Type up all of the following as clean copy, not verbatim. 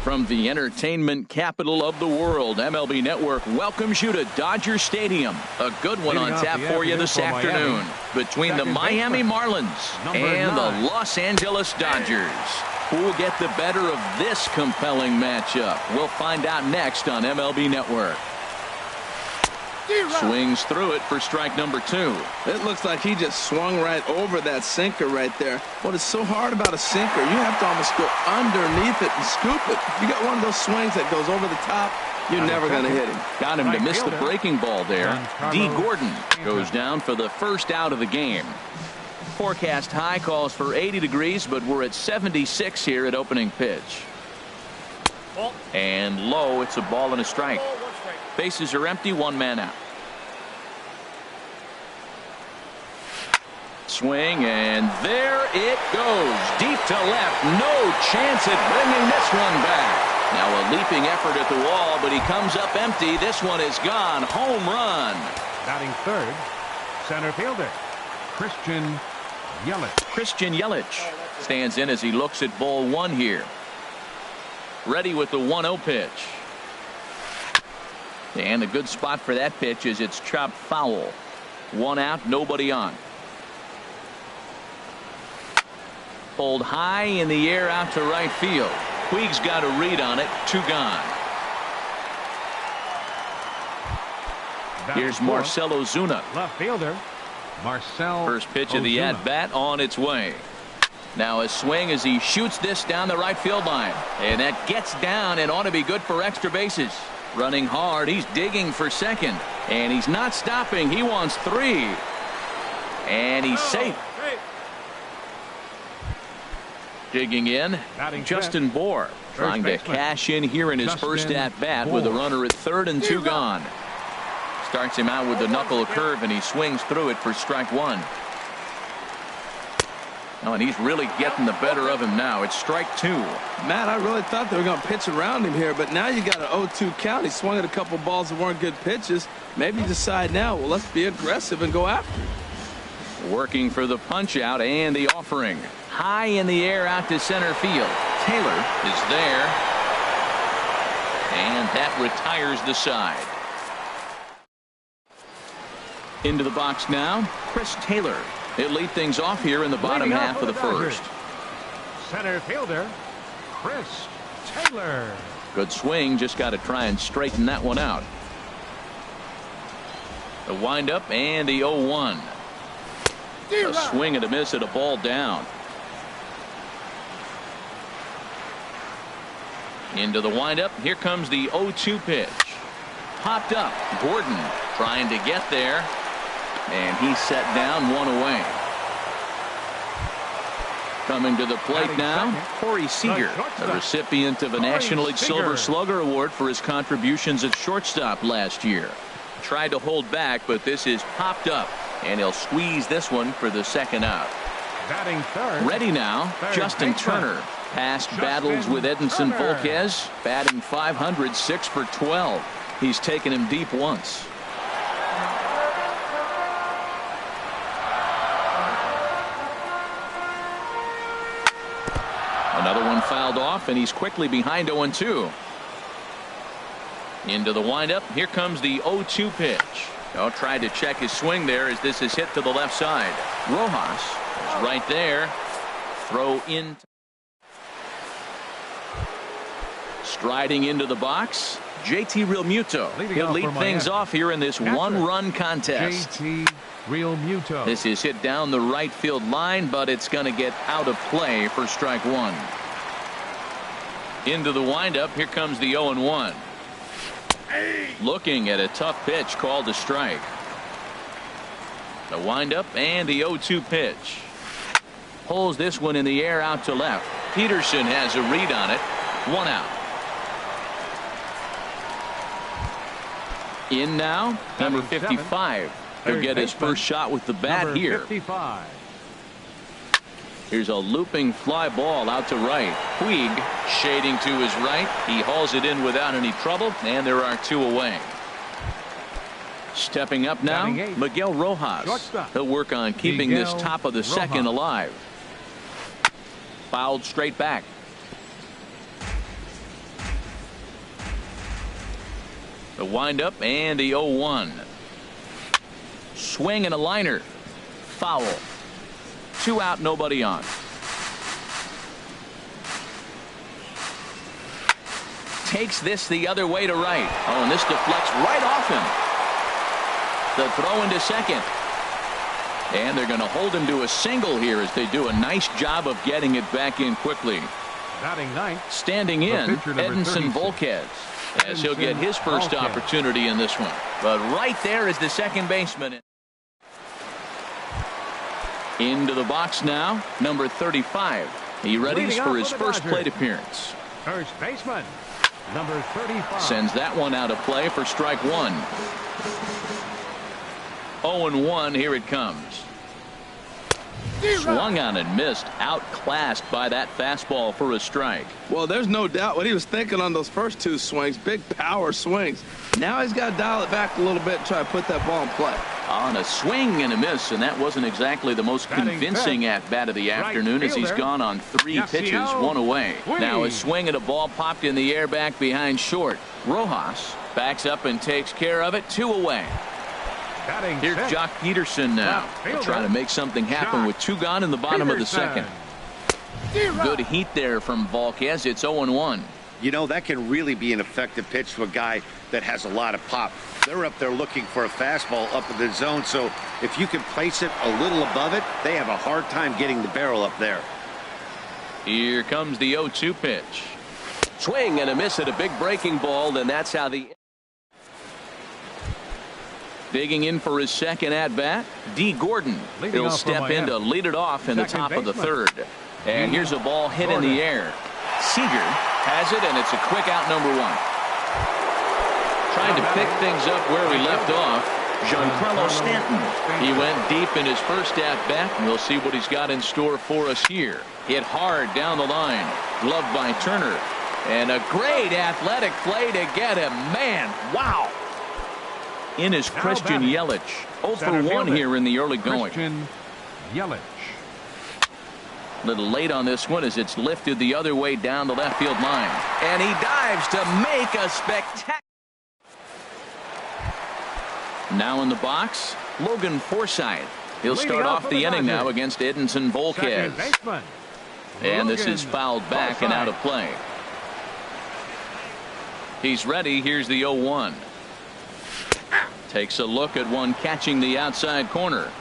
From the entertainment capital of the world, MLB Network welcomes you to Dodger Stadium. A good one on tap for you this afternoon between the Miami Marlins and the Los Angeles Dodgers. Who will get the better of this compelling matchup? We'll find out next on MLB Network. Swings through it for strike number 2. It looks like he just swung right over that sinker right there. What is so hard about a sinker, you have to almost go underneath it and scoop it. You got one of those swings that goes over the top, you're never going to hit him. Got him to miss the breaking ball there. D. Gordon goes down for the first out of the game. Forecast high calls for 80 degrees, but we're at 76 here at opening pitch. And low, it's a ball and a strike. Bases are empty, one man out. Swing, and there it goes. Deep to left. No chance at bringing this one back. Now a leaping effort at the wall, but he comes up empty. This one is gone. Home run. Batting third, center fielder, Christian Yelich. Christian Yelich stands in as he looks at ball 1 here. Ready with the 1-0 pitch. And a good spot for that pitch is it's chopped foul. 1 out, nobody on. Pulled high in the air out to right field. Puig's got a read on it. 2 gone. Here's Marcell Ozuna. Left fielder, Marcell. First pitch of the at-bat on its way. Now a swing as he shoots this down the right field line. And that gets down and ought to be good for extra bases. Running hard, he's digging for second, and he's not stopping. He wants 3, and he's safe. Digging in, Justin Bour trying to cash in here in his first at bat with a runner at third and 2 gone. Starts him out with the knuckle curve, and he swings through it for strike 1. Oh, and he's really getting the better of him now. It's strike 2. Matt, I really thought they were going to pitch around him here, but now you got an 0-2 count. He swung at a couple balls that weren't good pitches. Maybe decide now, well, let's be aggressive and go after him. Working for the punch out and the offering. High in the air out to center field. Taylor is there. And that retires the side. Into the box now, Chris Taylor. He'll lead things off here in the bottom half of the first. Center fielder, Chris Taylor. Good swing, just got to try and straighten that one out. The windup and the 0-1. A swing and a miss at a ball down. Into the windup. Here comes the 0-2 pitch. Popped up. Gordon trying to get there. And he's set down, 1 away. Coming to the plate now, Corey Seager, the recipient of a National League Silver Slugger Award for his contributions at shortstop last year. Tried to hold back, but this is popped up, and he'll squeeze this one for the second out. Batting third. Ready now, Justin Turner. Past battles with Edinson Volquez, batting .500, 6 for 12. He's taken him deep once. Another one fouled off, and he's quickly behind 0-2. Into the windup. Here comes the 0-2 pitch. Oh, tried to check his swing there as this is hit to the left side. Rojas is right there. Throw in. Striding into the box, JT Realmuto. He'll lead things off here in this one-run contest. JT Realmuto. This is hit down the right field line, but it's going to get out of play for strike 1. Into the windup. Here comes the 0-1. Looking at a tough pitch called a strike. The windup and the 0-2 pitch. Pulls this one in the air out to left. Peterson has a read on it. 1 out. In now, number 55. He'll get his first shot with the bat here. 55. Here's a looping fly ball out to right. Puig shading to his right. He hauls it in without any trouble, and there are 2 away. Stepping up now, Miguel Rojas. He'll work on keeping this top of the second alive. Fouled straight back. The windup and the 0-1. Swing and a liner. Foul. 2 out, nobody on. Takes this the other way to right. Oh, and this deflects right off him. The throw into second. And they're going to hold him to a single here as they do a nice job of getting it back in quickly. Batting ninth. Standing in, Edinson Volquez, as he'll get his first opportunity in this one. But right there is the second baseman. Into the box now, number 35. He readies for his first plate appearance. First baseman, number 35. Sends that one out of play for strike 1. 0-1, here it comes. Swung on and missed, outclassed by that fastball for a strike. Well, there's no doubt what he was thinking on those first 2 swings. Big power swings. Now he's got to dial it back a little bit and try to put that ball in play. On a swing and a miss, and that wasn't exactly the most convincing at-bat of the afternoon as he's gone on 3 pitches, 1 away. Now a swing and a ball popped in the air back behind short. Rojas backs up and takes care of it, 2 away. Here's Jock Peterson now. They'll try to make something happen with 2 gone in the bottom of the second. Good heat there from Volquez. It's 0-1. You know, that can really be an effective pitch to a guy that has a lot of pop. They're up there looking for a fastball up in the zone, so if you can place it a little above it, they have a hard time getting the barrel up there. Here comes the 0-2 pitch. Swing and a miss at a big breaking ball, then that's how the... Digging in for his second at-bat, D. Gordon. He'll step in to lead it off in the top of the third. And here's a ball hit in the air. Seager has it, and it's a quick out, number 1. Trying to pick things up where we left off, Giancarlo Stanton. He went deep in his first at-bat, and we'll see what he's got in store for us here. Hit hard down the line. Gloved by Turner. And a great athletic play to get him. Man, wow. In is Christian Yelich. 0 for 1 here in the early going. Christian Yelich. A little late on this one as it's lifted the other way down the left field line. And he dives to make a spectacular. Now in the box, Logan Forsythe. He'll start off the inning now against Edinson Volquez. And this is fouled back and out of play. He's ready. Here's the 0-1. Takes a look at one catching the outside corner.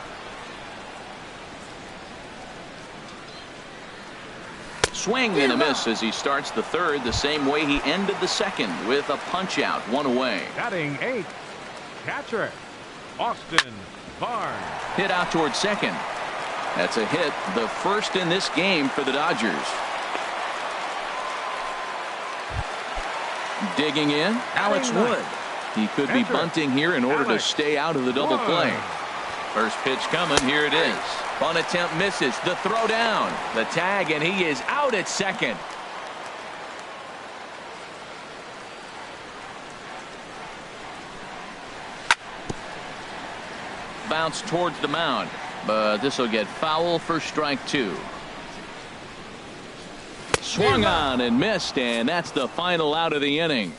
Swing and a miss as he starts the third the same way he ended the second with a punch out, 1 away. Batting 8, catcher Austin Barnes. Hit out towards second. That's a hit, the first in this game for the Dodgers. Digging in, Alex Wood. He could be bunting here in order to stay out of the double play. First pitch coming. Here it is. Bunt attempt misses. The throw down. The tag, and he is out at second. Bounce towards the mound, but this will get foul for strike 2. Swung on and missed, and that's the final out of the inning.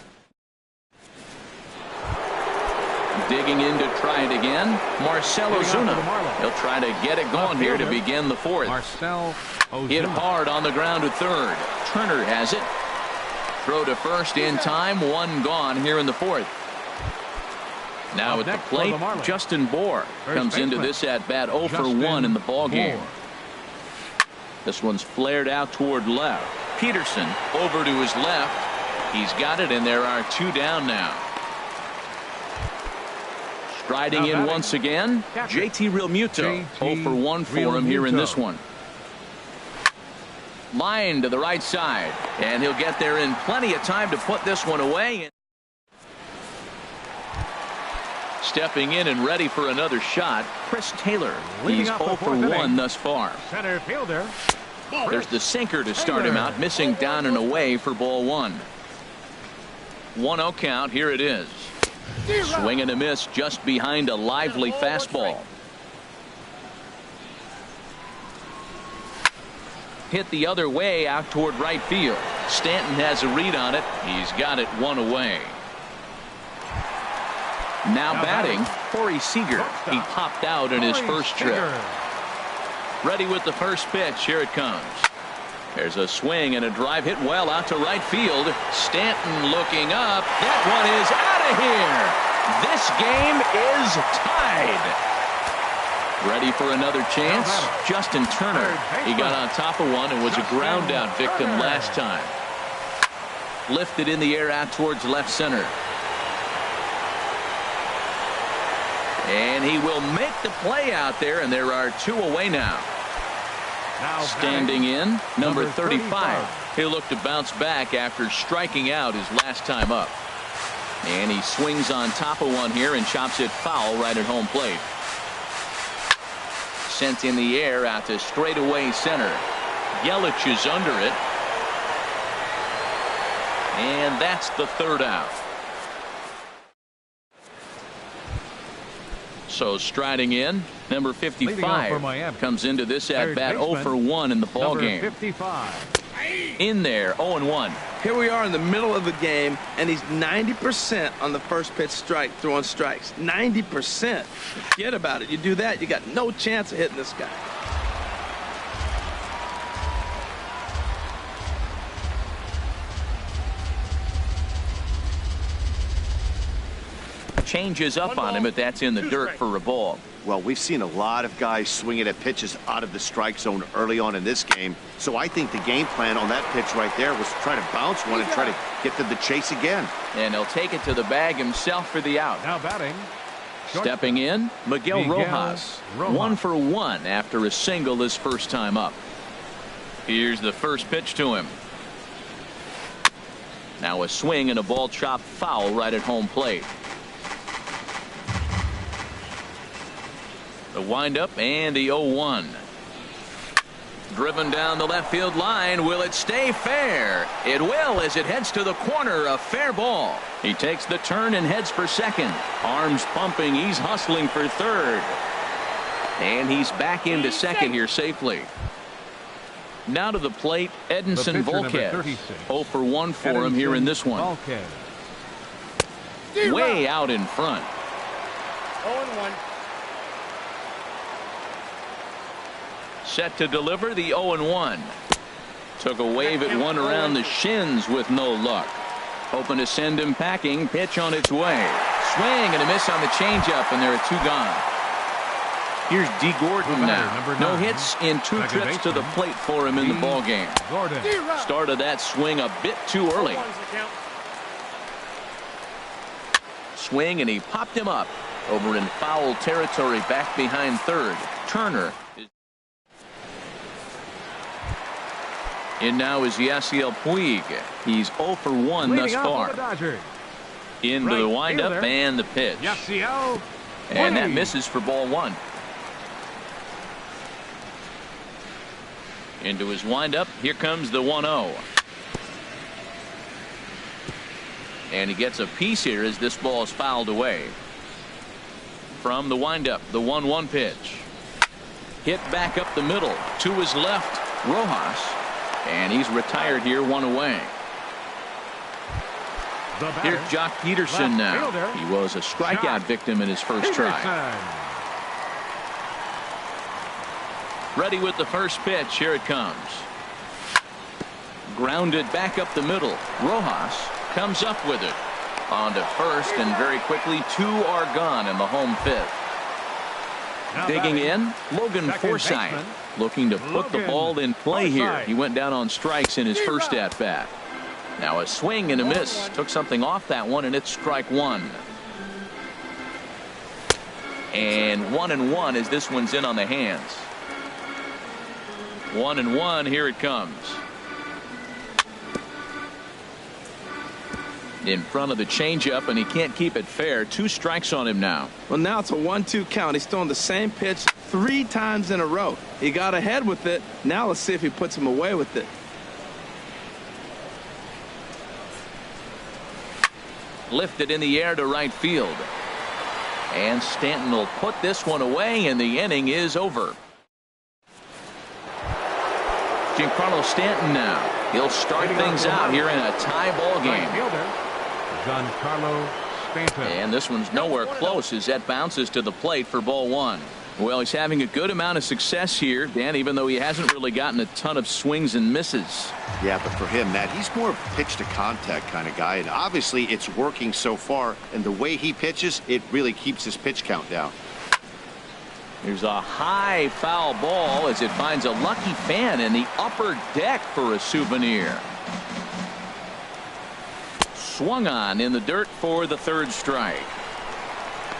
Digging in to try it again, Marcell Ozuna. He'll try to get it going here to begin the fourth. Marcell Ozuna. Hit hard on the ground to third. Turner has it. Throw to first in time. 1 gone here in the fourth. Now at the plate, Justin Bour comes into this at bat 0 for 1 in the ball game. This one's flared out toward left. Peterson over to his left. He's got it, and there are 2 down now. Striding in once again, JT Realmuto. 0 for 1 for him here in this one. Line to the right side, and he'll get there in plenty of time to put this one away. Stepping in and ready for another shot, Chris Taylor. He's 0 for 1 thus far. Center fielder. There's the sinker to start him out, missing down and away for ball 1. 1-0 count. Here it is. Swing and a miss just behind a lively fastball. Hit the other way out toward right field. Stanton has a read on it. He's got it 1 away. Now batting, Corey Seager. He popped out in his first trip. Ready with the first pitch. Here it comes. There's a swing and a drive hit well out to right field. Stanton looking up. That one is out of here. This game is tied. Ready for another chance? Justin Turner. He got on top of one and was a ground out victim last time. Lifted in the air out towards left center. And he will make the play out there, and there are two away now. Standing in, number 35. He'll look to bounce back after striking out his last time up. And he swings on top of one here and chops it foul right at home plate. Sent in the air out to straightaway center. Yelich is under it. And that's the third out. So striding in, number 55 comes into this at bat 0 for 1 in the ball game. 55. In there, 0-1. Here we are in the middle of the game, and he's 90% on the first pitch strike, throwing strikes. 90%. Forget about it. You do that, you got no chance of hitting this guy. Changes up on him, but that's in the dirt for a ball. Well, we've seen a lot of guys swinging at pitches out of the strike zone early on in this game. So I think the game plan on that pitch right there was to try to bounce one and try to get to the chase again. And he'll take it to the bag himself for the out. Now batting. Stepping in, Miguel Rojas. 1 for 1 after a single his first time up. Here's the first pitch to him. Now a swing and a ball chopped foul right at home plate. The windup and the 0-1. Driven down the left field line. Will it stay fair? It will, as it heads to the corner. A fair ball. He takes the turn and heads for second. Arms pumping. He's hustling for third. And he's back into second here safely. Now to the plate, Edinson Volquez. 0 for 1 for him here in this one. Way out in front. 0-1. Set to deliver the 0-1. Took a wave at one around the shins with no luck. Hoping to send him packing. Pitch on its way. Swing and a miss on the changeup, and there are two gone. Here's D. Gordon now. No hits in 2 trips to the plate for him in the ball game. Started that swing a bit too early. Swing, and he popped him up over in foul territory back behind third. Turner. In now is Yasiel Puig. He's 0 for 1 thus far. Into the windup and the pitch. And that misses for ball 1. Into his windup. Here comes the 1-0. And he gets a piece here as this ball is fouled away. From the windup, the 1-1 pitch. Hit back up the middle. To his left, Rojas. And he's retired here, 1 away. Here's Jock Peterson now. He was a strikeout victim in his first try. Ready with the first pitch. Here it comes. Grounded back up the middle. Rojas comes up with it. On to first, and very quickly 2 are gone in the home fifth. Digging in, Logan Forsythe. Looking to put the ball in play here. He went down on strikes in his first at bat. Now a swing and a miss. Took something off that one, and it's strike 1. And 1-1 as this one's in on the hands. 1-1. Here it comes. In front of the changeup, and he can't keep it fair. 2 strikes on him now. Well, now it's a 1-2 count. He's throwing the same pitch 3 times in a row. He got ahead with it. Now let's see if he puts him away with it. Lifted in the air to right field. And Stanton will put this one away, and the inning is over. Giancarlo Stanton now. He'll start things out here in a tie ball game. Giancarlo And this one's nowhere close as that bounces to the plate for ball one. Well, he's having a good amount of success here, Dan, even though he hasn't really gotten a ton of swings and misses. Yeah, but for him, Matt, he's more of a pitch-to-contact kind of guy, and obviously it's working so far, and the way he pitches, it really keeps his pitch count down. Here's a high foul ball as it finds a lucky fan in the upper deck for a souvenir. Swung on in the dirt for the third strike.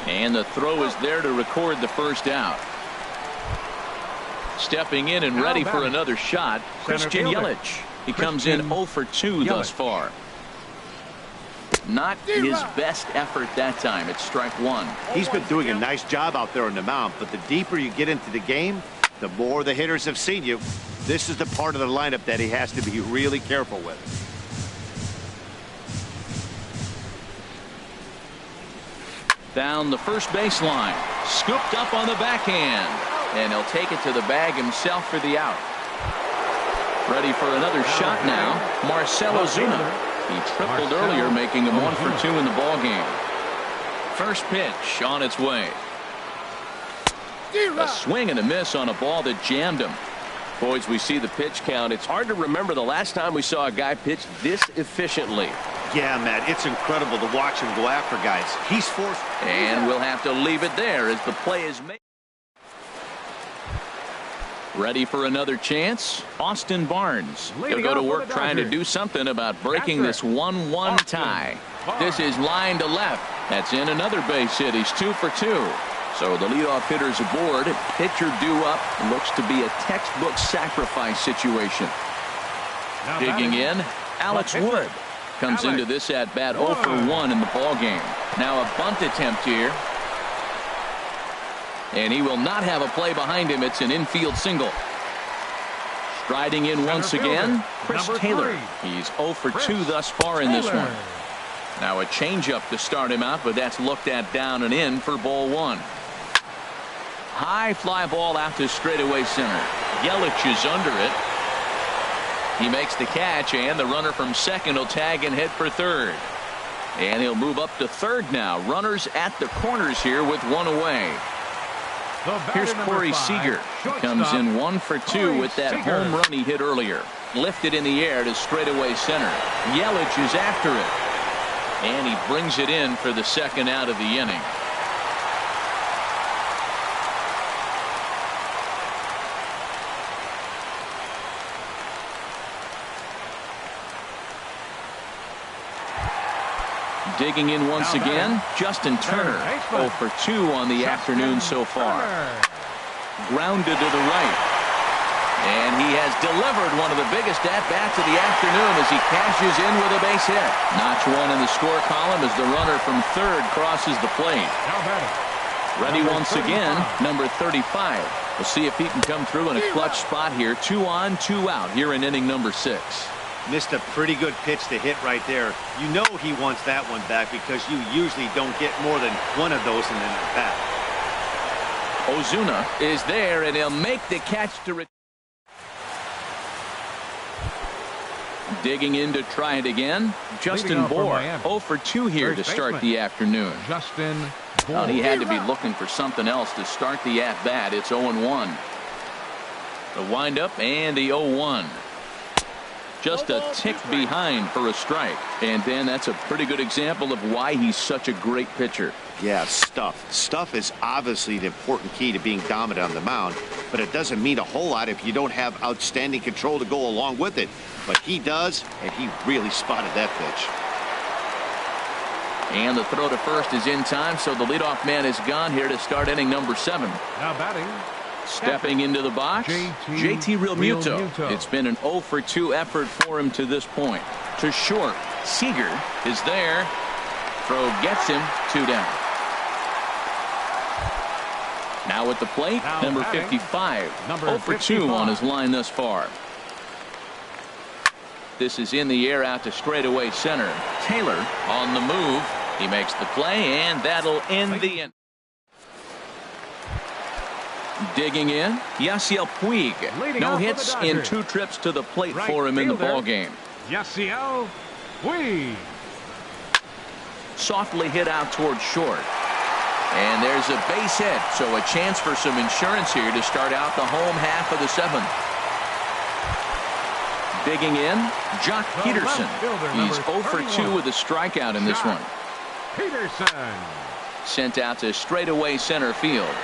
And the throw is there to record the first out. Stepping in and ready for another shot, Christian Yelich. He comes in 0 for 2 thus far. Not his best effort that time. It's strike one. He's been doing a nice job out there on the mound, but the deeper you get into the game, the more the hitters have seen you. This is the part of the lineup that he has to be really careful with. Down the first baseline. Scooped up on the backhand. And he'll take it to the bag himself for the out. Ready for another shot now. Marcell Ozuna. He tripled earlier, making him 1 for 2 in the ballgame. First pitch on its way. A swing and a miss on a ball that jammed him. Boys, we see the pitch count. It's hard to remember the last time we saw a guy pitch this efficiently. Yeah, Matt, it's incredible to watch him go after guys. He's forced. And we'll have to leave it there as the play is made. Ready for another chance? Austin Barnes. He'll go to work trying to do something about breaking this 1-1 tie. This is line to left. That's in another base hit. He's 2 for 2. So the leadoff hitter's aboard. Pitcher due up. Looks to be a textbook sacrifice situation. Digging in, Alex Wood. Comes into this at bat 0 for 1 in the ballgame. Now a bunt attempt here. And he will not have a play behind him. It's an infield single. Striding in once again, Chris Taylor. He's 0 for 2 thus far in this one. Now a changeup to start him out, but that's looked at down and in for ball one. High fly ball out to straightaway center. Yelich is under it. He makes the catch, and the runner from second will tag and head for third. And he'll move up to third now. Runners at the corners here with one away. Here's Corey Seager. He comes in 1 for 2 with that home run he hit earlier. Lifted in the air to straightaway center. Yelich is after it. And he brings it in for the second out of the inning. Digging in once again, Justin Turner. 0 for 2 on the afternoon so far. Grounded to the right. And he has delivered one of the biggest at-bats of the afternoon as he cashes in with a base hit. Notch one in the score column as the runner from third crosses the plate. Ready once again, number 35. We'll see if he can come through in a clutch spot here. 2 on, 2 out here in inning number 6. Missed a pretty good pitch to hit right there. You know he wants that one back because you usually don't get more than one of those in an at-bat. Ozuna is there, and he'll make the catch to digging in to try it again. Justin Bour, 0 for 2 here to start the afternoon. Justin Bour. He had to be looking for something else to start the at-bat. It's 0-1. The windup and the 0-1. Just a tick behind for a strike. And then that's a pretty good example of why he's such a great pitcher. Yeah, stuff. Stuff is obviously the important key to being dominant on the mound, but it doesn't mean a whole lot if you don't have outstanding control to go along with it. But he does, and he really spotted that pitch. And the throw to first is in time, so the leadoff man is gone here to start inning number 7. Now batting. Stepping into the box, JT Realmuto. It's been an 0 for 2 effort for him to this point. To short, Seager is there. Throw gets him 2 down. Now at the plate, number 55. 0 for 2 on his line thus far. This is in the air out to straightaway center. Taylor on the move. He makes the play, and that'll end the inning. Digging in, Yasiel Puig. No hits in 2 trips to the plate for him in the ballgame. Yasiel Puig. softly hit out towards short. And there's a base hit, so a chance for some insurance here to start out the home half of the seventh. Digging in, Jock Peterson. He's 0 for 2 with a strikeout in this one. Peterson. Sent out to straightaway center field.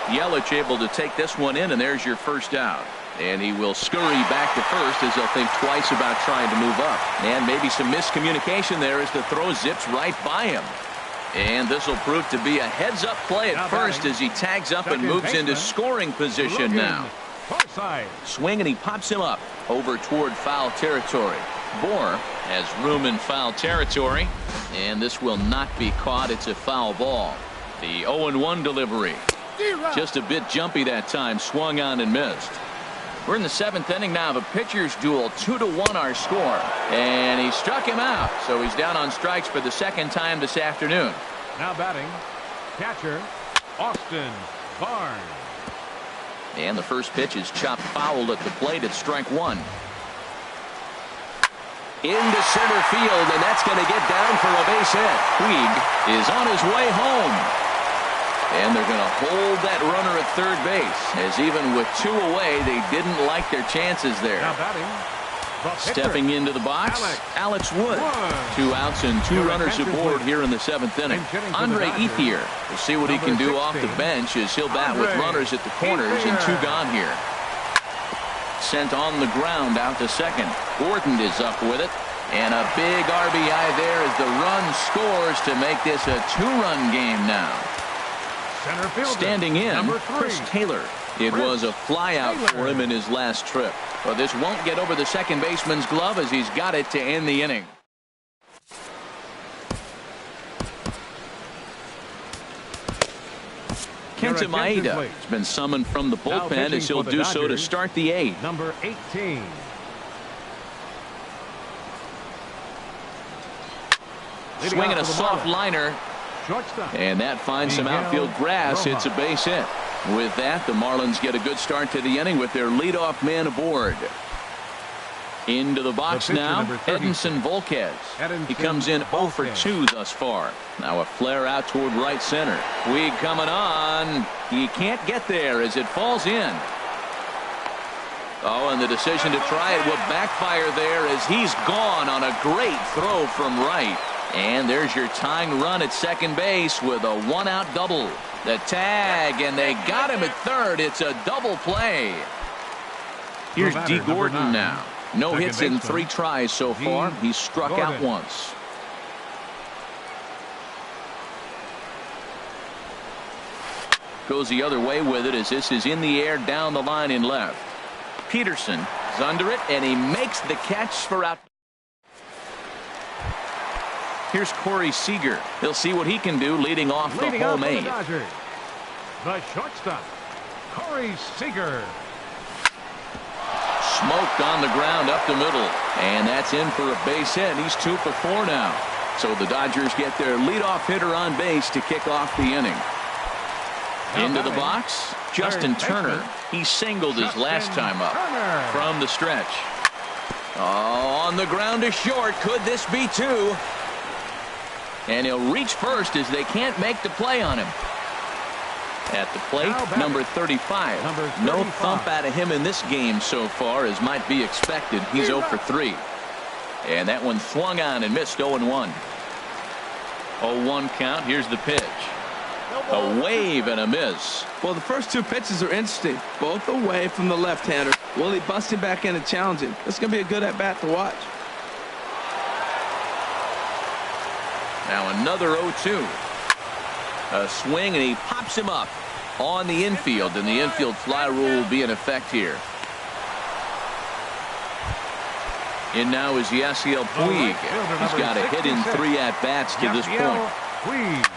Yelich able to take this one in, and there's your first out. And he will scurry back to first as he'll think twice about trying to move up. And maybe some miscommunication there as the throw zips right by him. And this will prove to be a heads-up play at first as he tags up and moves into scoring position now. Swing, and he pops him up over toward foul territory. Bohr has room in foul territory, and this will not be caught. It's a foul ball. The 0-1 delivery. Just a bit jumpy that time. Swung on and missed. We're in the seventh inning now of a pitcher's duel. 2-1 our score. And he struck him out. So he's down on strikes for the second time this afternoon. Now batting, catcher, Austin Barnes. And the first pitch is chopped foul at the plate at strike one. Into center field, and that's going to get down for a base hit. Puig is on his way home. And they're going to hold that runner at third base, as even with 2 away, they didn't like their chances there. Now batting, stepping into the box, Alex Wood. 2 outs and 2 runners aboard here in the seventh inning. Andre Ethier will see what he can do off the bench as he'll bat with runners at the corners and 2 gone here. Sent on the ground out to second. Gordon is up with it. And a big RBI there as the run scores to make this a 2-run game now. Standing in, Chris Taylor. It was a flyout for him in his last trip. But this won't get over the second baseman's glove as he's got it to end the inning. Kenta Maeda has been summoned from the bullpen as he'll do so to start the 8th. Number 18. Swinging a soft liner. And that finds some outfield grass. It's a base hit. With that, the Marlins get a good start to the inning with their leadoff man aboard. Into the box now, Edinson Volquez. He comes in 0 for 2 thus far. Now a flare out toward right center. Puig coming on. He can't get there as it falls in. Oh, and the decision to try it will backfire there as he's gone on a great throw from right. And there's your tying run at second base with a 1-out double. The tag, and they got him at third. It's a double play. Here's D. Gordon now. No hits in 3 tries so far. He's struck out once. Goes the other way with it as this is in the air down the line in left. Peterson is under it, and he makes the catch for out. Here's Corey Seager. He'll see what he can do leading off the home 8. The shortstop, Corey Seager. Smoked on the ground up the middle. And that's in for a base hit. He's 2 for 4 now. So the Dodgers get their leadoff hitter on base to kick off the inning. Into the box, Justin Turner. He singled his last time up from the stretch. Oh, on the ground to short. Could this be 2? And he'll reach first as they can't make the play on him. At the plate, number 35. No thump out of him in this game so far as might be expected. He's 0 for 3. And that one swung on and missed. 0-1. 0-1 count. Here's the pitch. A wave and a miss. Well, the first 2 pitches are interesting. Both away from the left-hander. Will he bust him back in and challenge him? This is going to be a good at-bat to watch. Now another 0-2. A swing, and he pops him up on the infield, and the infield fly rule will be in effect here. In now is Yasiel Puig. He's got a hit in 3 at-bats to this point.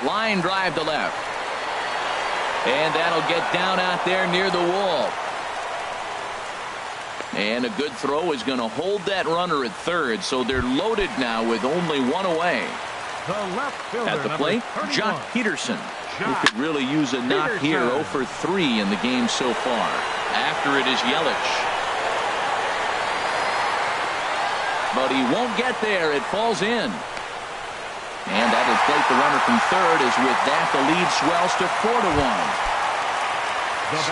Line drive to left. And that'll get down out there near the wall. And a good throw is going to hold that runner at third, so they're loaded now with only 1 away. At the plate, Jock Peterson, who could really use a knock here. 0 for 3 in the game so far. After it is Yelich. But he won't get there. It falls in. And that'll plate the runner from third, as with that the lead swells to 4-1.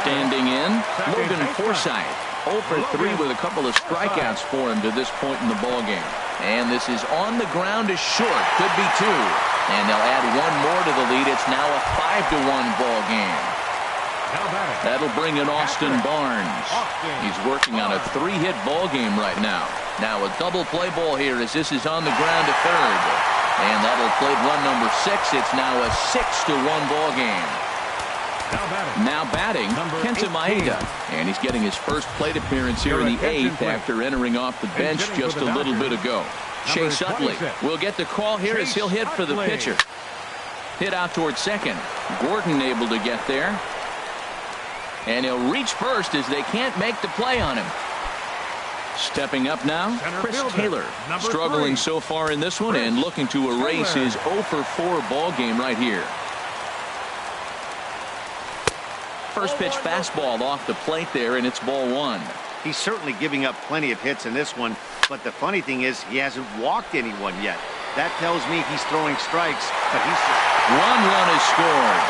Standing in, Logan Forsythe. 0 for 3 with a couple of strikeouts for him to this point in the ballgame. And this is on the ground to short. Could be 2. And they'll add one more to the lead. It's now a 5-1 ball game. That'll bring in Austin Barnes. He's working on a 3-hit ball game right now. Now a double play ball here as this is on the ground to third. And that'll play run number 6. It's now a 6-1 ball game. Now batting, Kenta Maeda. And he's getting his first plate appearance here in the 8th after entering off the bench just a little bit ago. Chase Utley will get the call here as he'll hit for the pitcher. Hit out towards second. Gordon able to get there. And he'll reach first as they can't make the play on him. Stepping up now, Chris Taylor. Struggling so far in this one and looking to erase his 0 for 4 ball game right here. First pitch fastball off the plate there, and it's ball 1. He's certainly giving up plenty of hits in this one, but the funny thing is he hasn't walked anyone yet. That tells me he's throwing strikes, but he's just... 1 run is scored.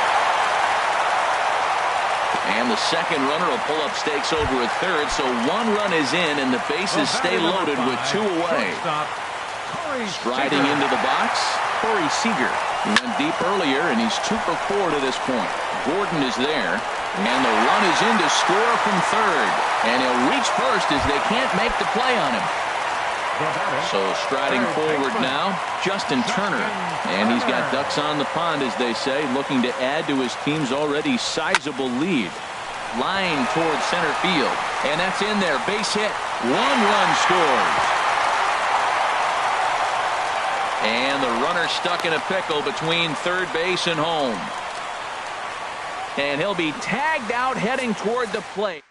And the second runner will pull up stakes over at third, so 1 run is in, and the bases stay loaded with 2 away. Striding into the box, Corey Seager. He went deep earlier, and he's 2 for 4 to this point. Gordon is there. And the run is in to score from third. And he'll reach first as they can't make the play on him. So striding forward now, Justin Turner. And he's got ducks on the pond, as they say, looking to add to his team's already sizable lead. Line towards center field. And that's in there. Base hit. 1 run scores. And the runner stuck in a pickle between third base and home. And he'll be tagged out heading toward the plate.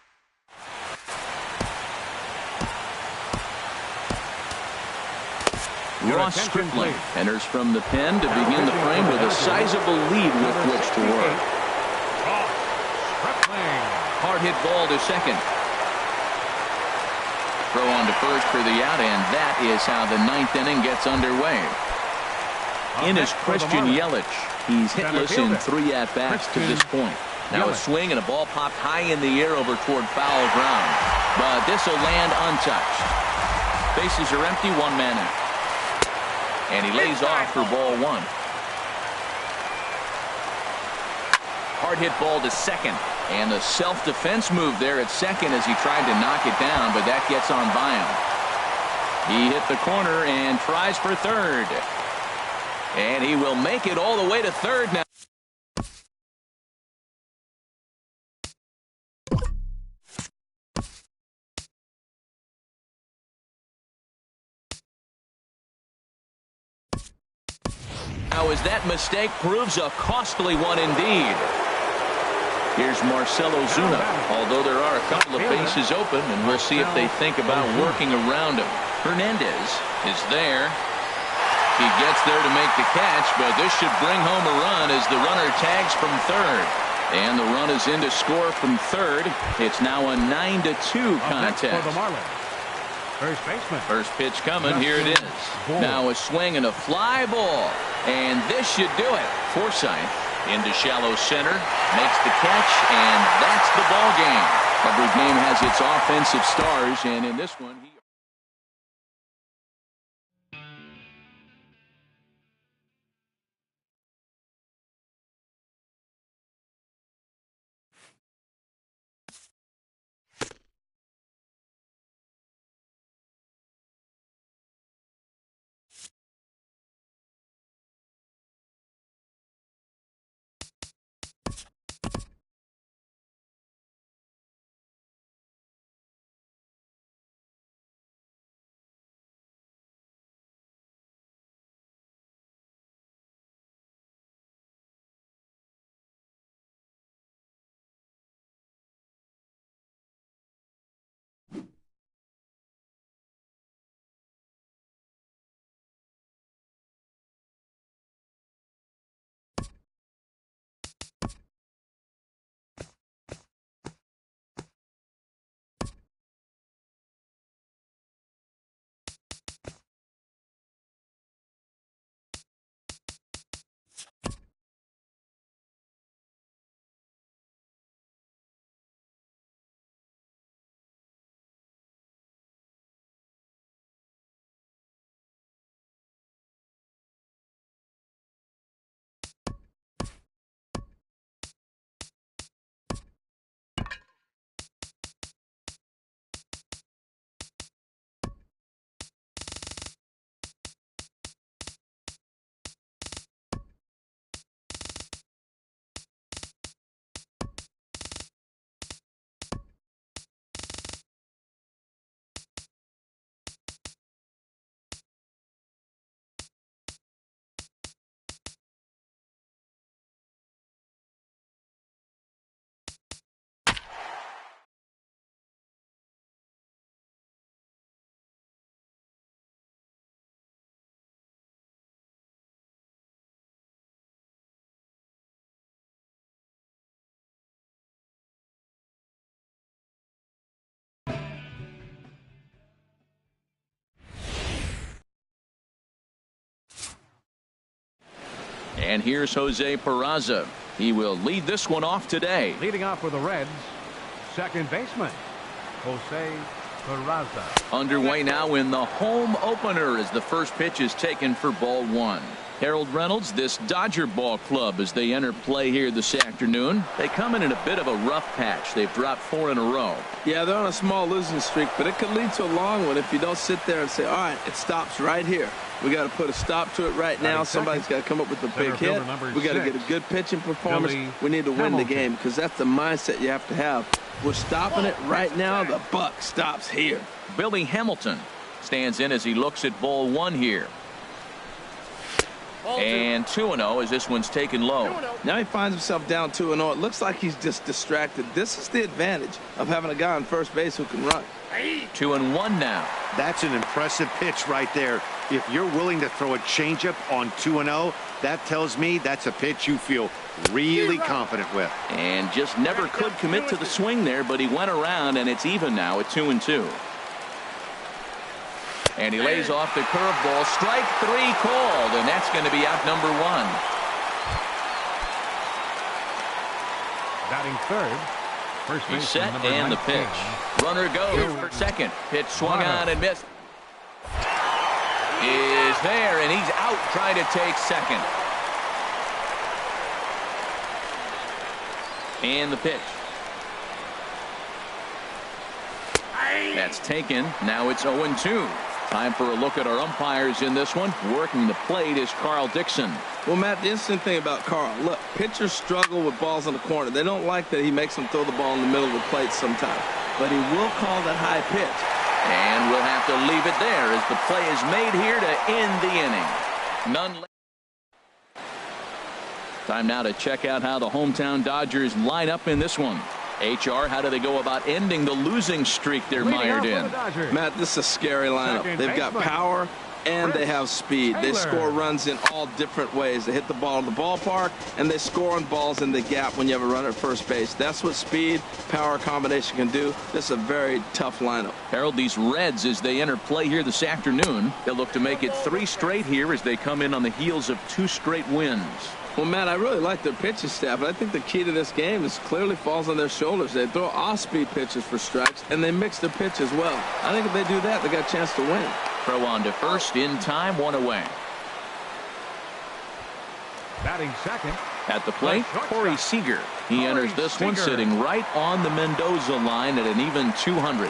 Ross Stripling enters from the pen to begin the frame with a sizable lead with which to work. Hard hit ball to second. Throw on to first for the out, and that is how the 9th inning gets underway. In is Christian Yelich. He's hitless in 3 at-bats to this point. Now a swing and a ball popped high in the air over toward foul ground. But this will land untouched. Bases are empty, 1 man out. And he lays off for ball 1. Hard hit ball to second. And the self-defense move there at second as he tried to knock it down, but that gets on by him. He hit the corner and tries for third. And he will make it all the way to third now. Now, as that mistake proves a costly one indeed. Here's Marcell Ozuna, although there are a couple of bases open, and we'll see if they think about working around him. Hernandez is there. He gets there to make the catch, but this should bring home a run as the runner tags from third. And the run is in to score from third. It's now a 9-2 contest. First baseman. First pitch coming. Here it is. Now a swing and a fly ball. And this should do it. Forsythe into shallow center. Makes the catch, and that's the ball game. Every game has its offensive stars, and in this one, he And here's Jose Peraza. He will lead this one off today. Leading off for the Reds, second baseman, Jose Peraza. Underway now in the home opener as the first pitch is taken for ball one. Harold Reynolds, this Dodger ball club as they enter play here this afternoon. They come in a bit of a rough patch. They've dropped 4 in a row. Yeah, they're on a small losing streak, but it could lead to a long one if you don't sit there and say, all right, it stops right here. We got to put a stop to it right now. Somebody's got to come up with a big hit. We got to get a good pitching performance. We need to win the game because that's the mindset you have to have. We're stopping it right now. The buck stops here. Billy Hamilton stands in as he looks at ball one here. And 2-0 as this one's taken low. Now he finds himself down 2-0. It looks like he's just distracted. This is the advantage of having a guy on first base who can run. 2-1 now. That's an impressive pitch right there. If you're willing to throw a changeup on 2-0, that tells me that's a pitch you feel really confident with. And just never could commit to the swing there, but he went around, and it's even now at 2-2. And he lays off the curveball. Strike 3 called, and that's going to be out number 1. Batting third, first He's baseman, set number and the 19. pitch. Runner goes for second. Pitch swung on and missed. Is there, and he's out trying to take second. And the pitch. That's taken. Now it's 0-2. Time for a look at our umpires in this one. Working the plate is Carl Dixon. Well, Matt, the interesting thing about Carl, look, pitchers struggle with balls in the corner. They don't like that he makes them throw the ball in the middle of the plate sometimes. But he will call that high pitch. And we'll have to leave it there as the play is made here to end the inning. None left. Time now to check out how the hometown Dodgers line up in this one. HR, how do they go about ending the losing streak they're mired in? Matt, this is a scary lineup. They've got power and they have speed. They score runs in all different ways. They hit the ball in the ballpark and they score on balls in the gap when you have a runner at first base. That's what speed, power combination can do. This is a very tough lineup. Harold, these Reds, as they enter play here this afternoon, they'll look to make it 3 straight here as they come in on the heels of 2 straight wins. Well, Matt, I really like their pitching staff, but I think the key to this game is clearly falls on their shoulders. They throw off-speed pitches for strikes, and they mix their pitch as well. I think if they do that, they got a chance to win. Throw on to first, in time, 1 away. Batting second. At the plate, Corey Seager. He enters this one sitting right on the Mendoza line at an even 200.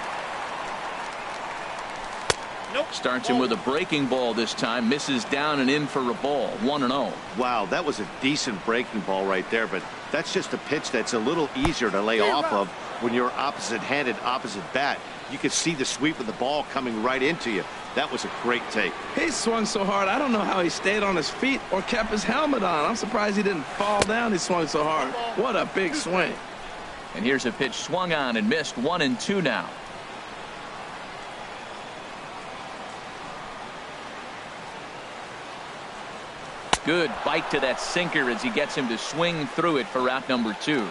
Starts him with a breaking ball this time. Misses down and in for a ball. 1-0. Wow, that was a decent breaking ball right there, but that's just a pitch that's a little easier to lay off of when you're opposite-handed, opposite bat. You could see the sweep of the ball coming right into you. That was a great take. He swung so hard, I don't know how he stayed on his feet or kept his helmet on. I'm surprised he didn't fall down. He swung so hard. What a big swing. And here's a pitch swung on and missed. 1-2 now. Good bite to that sinker as he gets him to swing through it for out number 2.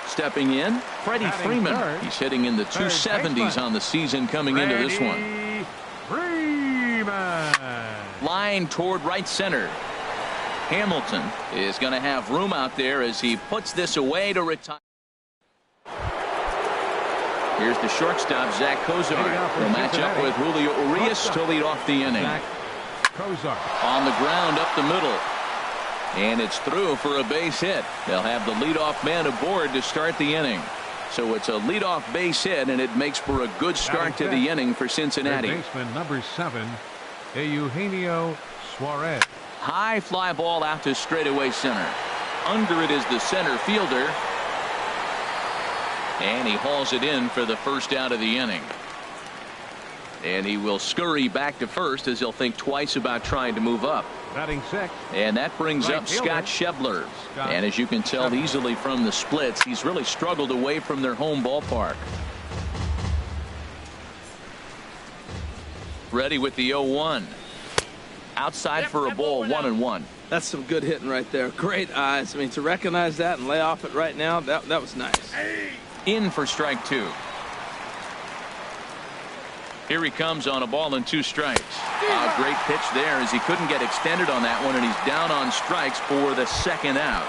Stepping in, Freddie Freeman. He's hitting in the 270s on the season coming into this one. Freeman. Line toward right center. Hamilton is going to have room out there as he puts this away to retire. Here's the shortstop, Zach Kozar. Will match up with Julio Urias to lead off the inning. On the ground up the middle. And it's through for a base hit. They'll have the leadoff man aboard to start the inning. So it's a leadoff base hit, and it makes for a good start to the inning for Cincinnati. Baseman number 7, Eugenio Suarez. High fly ball out to straightaway center. Under it is the center fielder. And he hauls it in for the first out of the inning. And he will scurry back to first as he'll think twice about trying to move up. Batting 6. And that brings up Scott Schebler. And as you can tell easily from the splits, he's really struggled away from their home ballpark. Ready with the 0-1. Outside for a ball, 1-1. That's some good hitting right there. Great eyes. I mean, to recognize that and lay off it right now, that was nice. In for strike 2. Here he comes on a ball and 2 strikes. A great pitch there as he couldn't get extended on that one, and he's down on strikes for the 2nd out.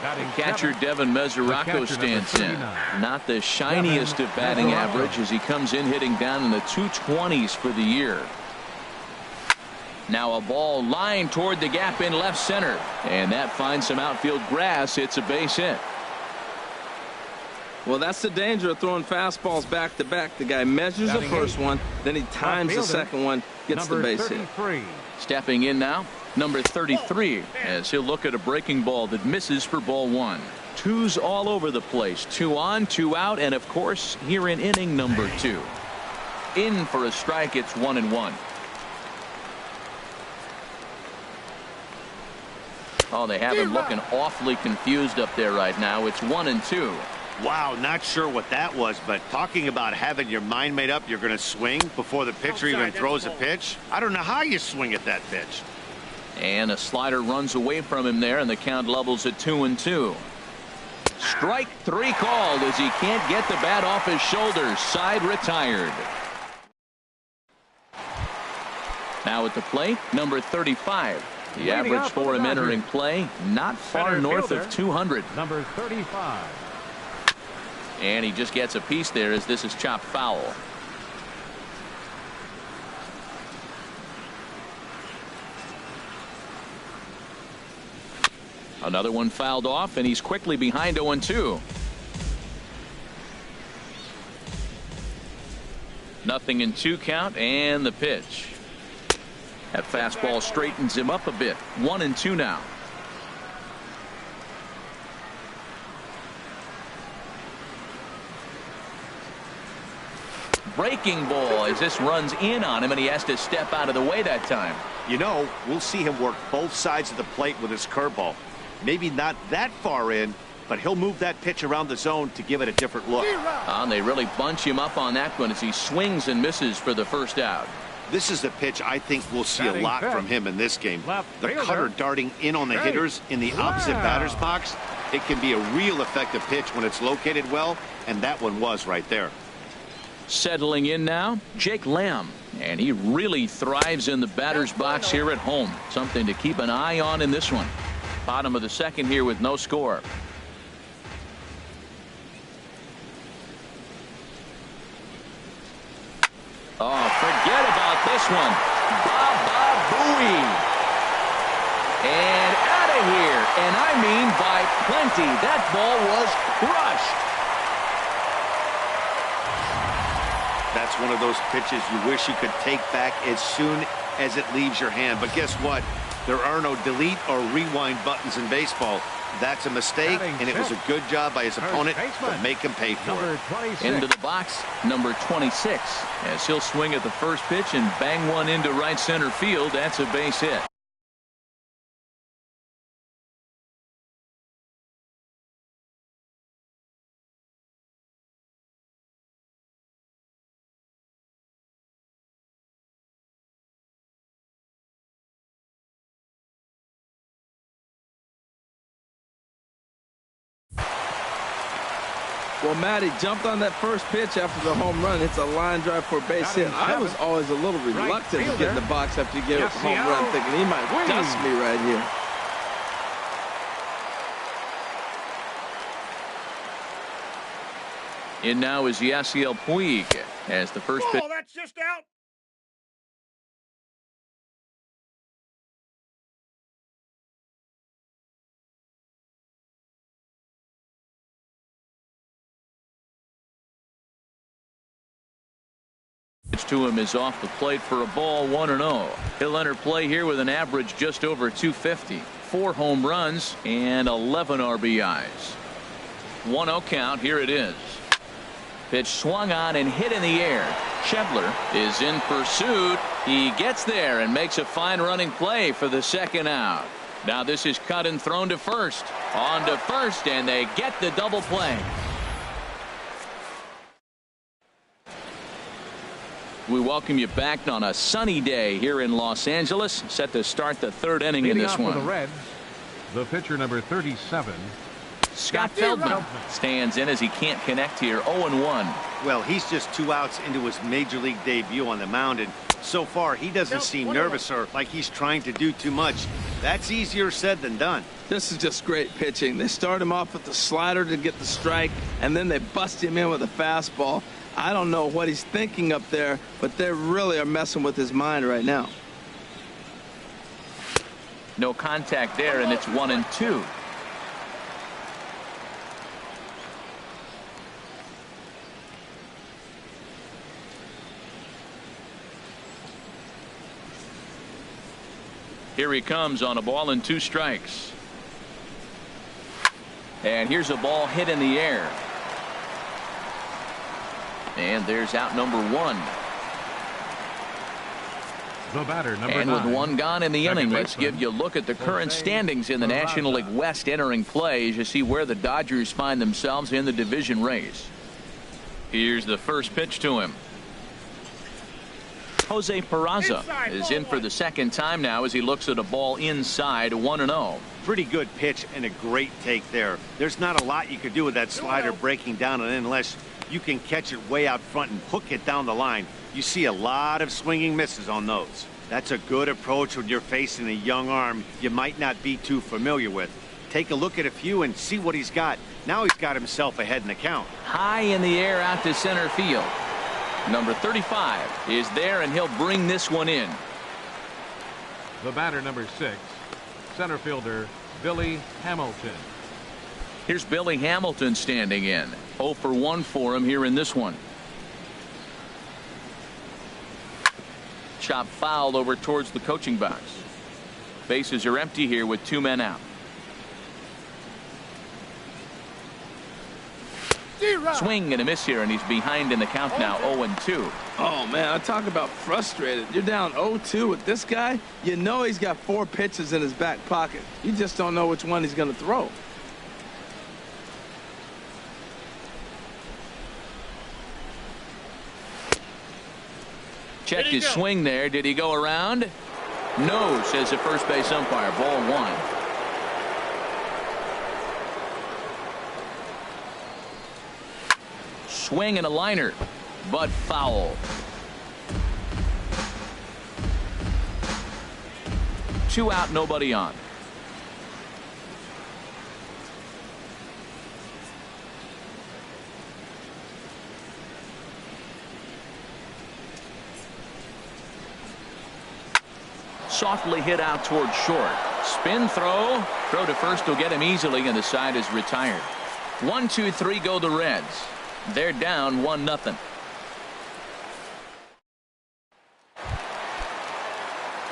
The catcher Devin Mesoraco stands in. Not the shiniest of batting average as he comes in hitting down in the 220s for the year. Now a ball lined toward the gap in left center, and that finds some outfield grass. It's a base hit. Well, that's the danger of throwing fastballs back to back. The guy measures the first one, then he times the second one, gets the base hit. Stepping in now, number 33, as he'll look at a breaking ball that misses for ball 1. 2's all over the place. 2 on, 2 out, and of course here in inning number 2. In for a strike. It's 1-1. Oh, they have him looking awfully confused up there right now. It's 1-2. Wow, not sure what that was, but talking about having your mind made up you're going to swing before the pitcher even throws a pitch. I don't know how you swing at that pitch. And a slider runs away from him there, and the count levels at 2-2. Strike 3 called as he can't get the bat off his shoulders. Side retired. Now at the plate, number 35. The average for him entering play, not far north of 200. Number 35. And he just gets a piece there as this is chopped foul. Another one fouled off, and he's quickly behind 0-2. Nothing in 2 count, and the pitch. That fastball straightens him up a bit. 1-2 now. Breaking ball as this runs in on him, and he has to step out of the way that time. You know, we'll see him work both sides of the plate with his curveball. Maybe not that far in, but he'll move that pitch around the zone to give it a different look. And they really bunch him up on that one as he swings and misses for the 1st out. This is a pitch I think we'll see a lot from him in this game. The cutter darting in on the hitters in the opposite batter's box. It can be a real effective pitch when it's located well, and that one was right there. Settling in now, Jake Lamb, and he really thrives in the batter's box here at home. Something to keep an eye on in this one. Bottom of the 2nd here with no score. Oh, forget about this one. Ba-ba-booey. And out of here. And I mean by plenty. That ball was crushed. That's one of those pitches you wish you could take back as soon as it leaves your hand. But guess what? There are no delete or rewind buttons in baseball. That's a mistake, and it was a good job by his opponent to make him pay for it. Into the box, number 26, as he'll swing at the first pitch and bang one into right center field. That's a base hit. Well, Matt, he jumped on that first pitch after the home run. It's a line drive for a base hit. I was always a little reluctant to get in the box after you gave up a home run, thinking he might dust me right here. In now is Yasiel Puig as the first pitch. That's just out. To him is off the plate for a ball. 1-0. He'll enter play here with an average just over 250. 4 home runs and 11 RBIs. 1-0 count. Here it is. Pitch swung on and hit in the air. Schebler is in pursuit. He gets there and makes a fine running play for the 2nd out. Now this is cut and thrown to first. On to first, and they get the double play. We welcome you back on a sunny day here in Los Angeles. Set to start the 3rd inning in this one. For the Reds, the pitcher number 37. Scott Feldman stands in as he can't connect here. 0-1. Well, he's just 2 outs into his major league debut on the mound, and so far he doesn't seem nervous or like he's trying to do too much. That's easier said than done. This is just great pitching. They start him off with the slider to get the strike, and then they bust him in with a fastball. I don't know what he's thinking up there, but they really are messing with his mind right now. No contact there, and it's 1-2. Here he comes on a ball and 2 strikes. And here's a ball hit in the air. And there's out number 1. The batter, number and with 9. 1 gone in the Second inning, let's baseman, give you a look at the current Jose standings in the National League West entering play as you see where the Dodgers find themselves in the division race. Here's the first pitch to him. Jose Peraza is in for the second time now as he looks at a ball inside. 1-0. Pretty good pitch and a great take there. There's not a lot you could do with that slider breaking down, and unless you can catch it way out front and hook it down the line, you see a lot of swinging misses on those. That's a good approach when you're facing a young arm you might not be too familiar with. Take a look at a few and see what he's got. Now he's got himself ahead in the count. High in the air out to center field. Number 35 is there, and he'll bring this one in. The batter, number 6, center fielder Billy Hamilton. Here's Billy Hamilton standing in. 0 for 1 for him here in this one. Chop fouled over towards the coaching box. Bases are empty here with 2 men out. Swing and a miss here, and he's behind in the count now. 0-2. Oh, man, I talk about frustrated. You're down 0-2 with this guy. You know he's got 4 pitches in his back pocket. You just don't know which one he's going to throw. Checked his swing there. Did he go around? No, says the first base umpire. Ball 1. Swing and a liner, but foul. 2 out, nobody on. Softly hit out toward short. Spin throw. Throw to first will get him easily, and the side is retired. 1-2-3 go the Reds. They're down 1-0.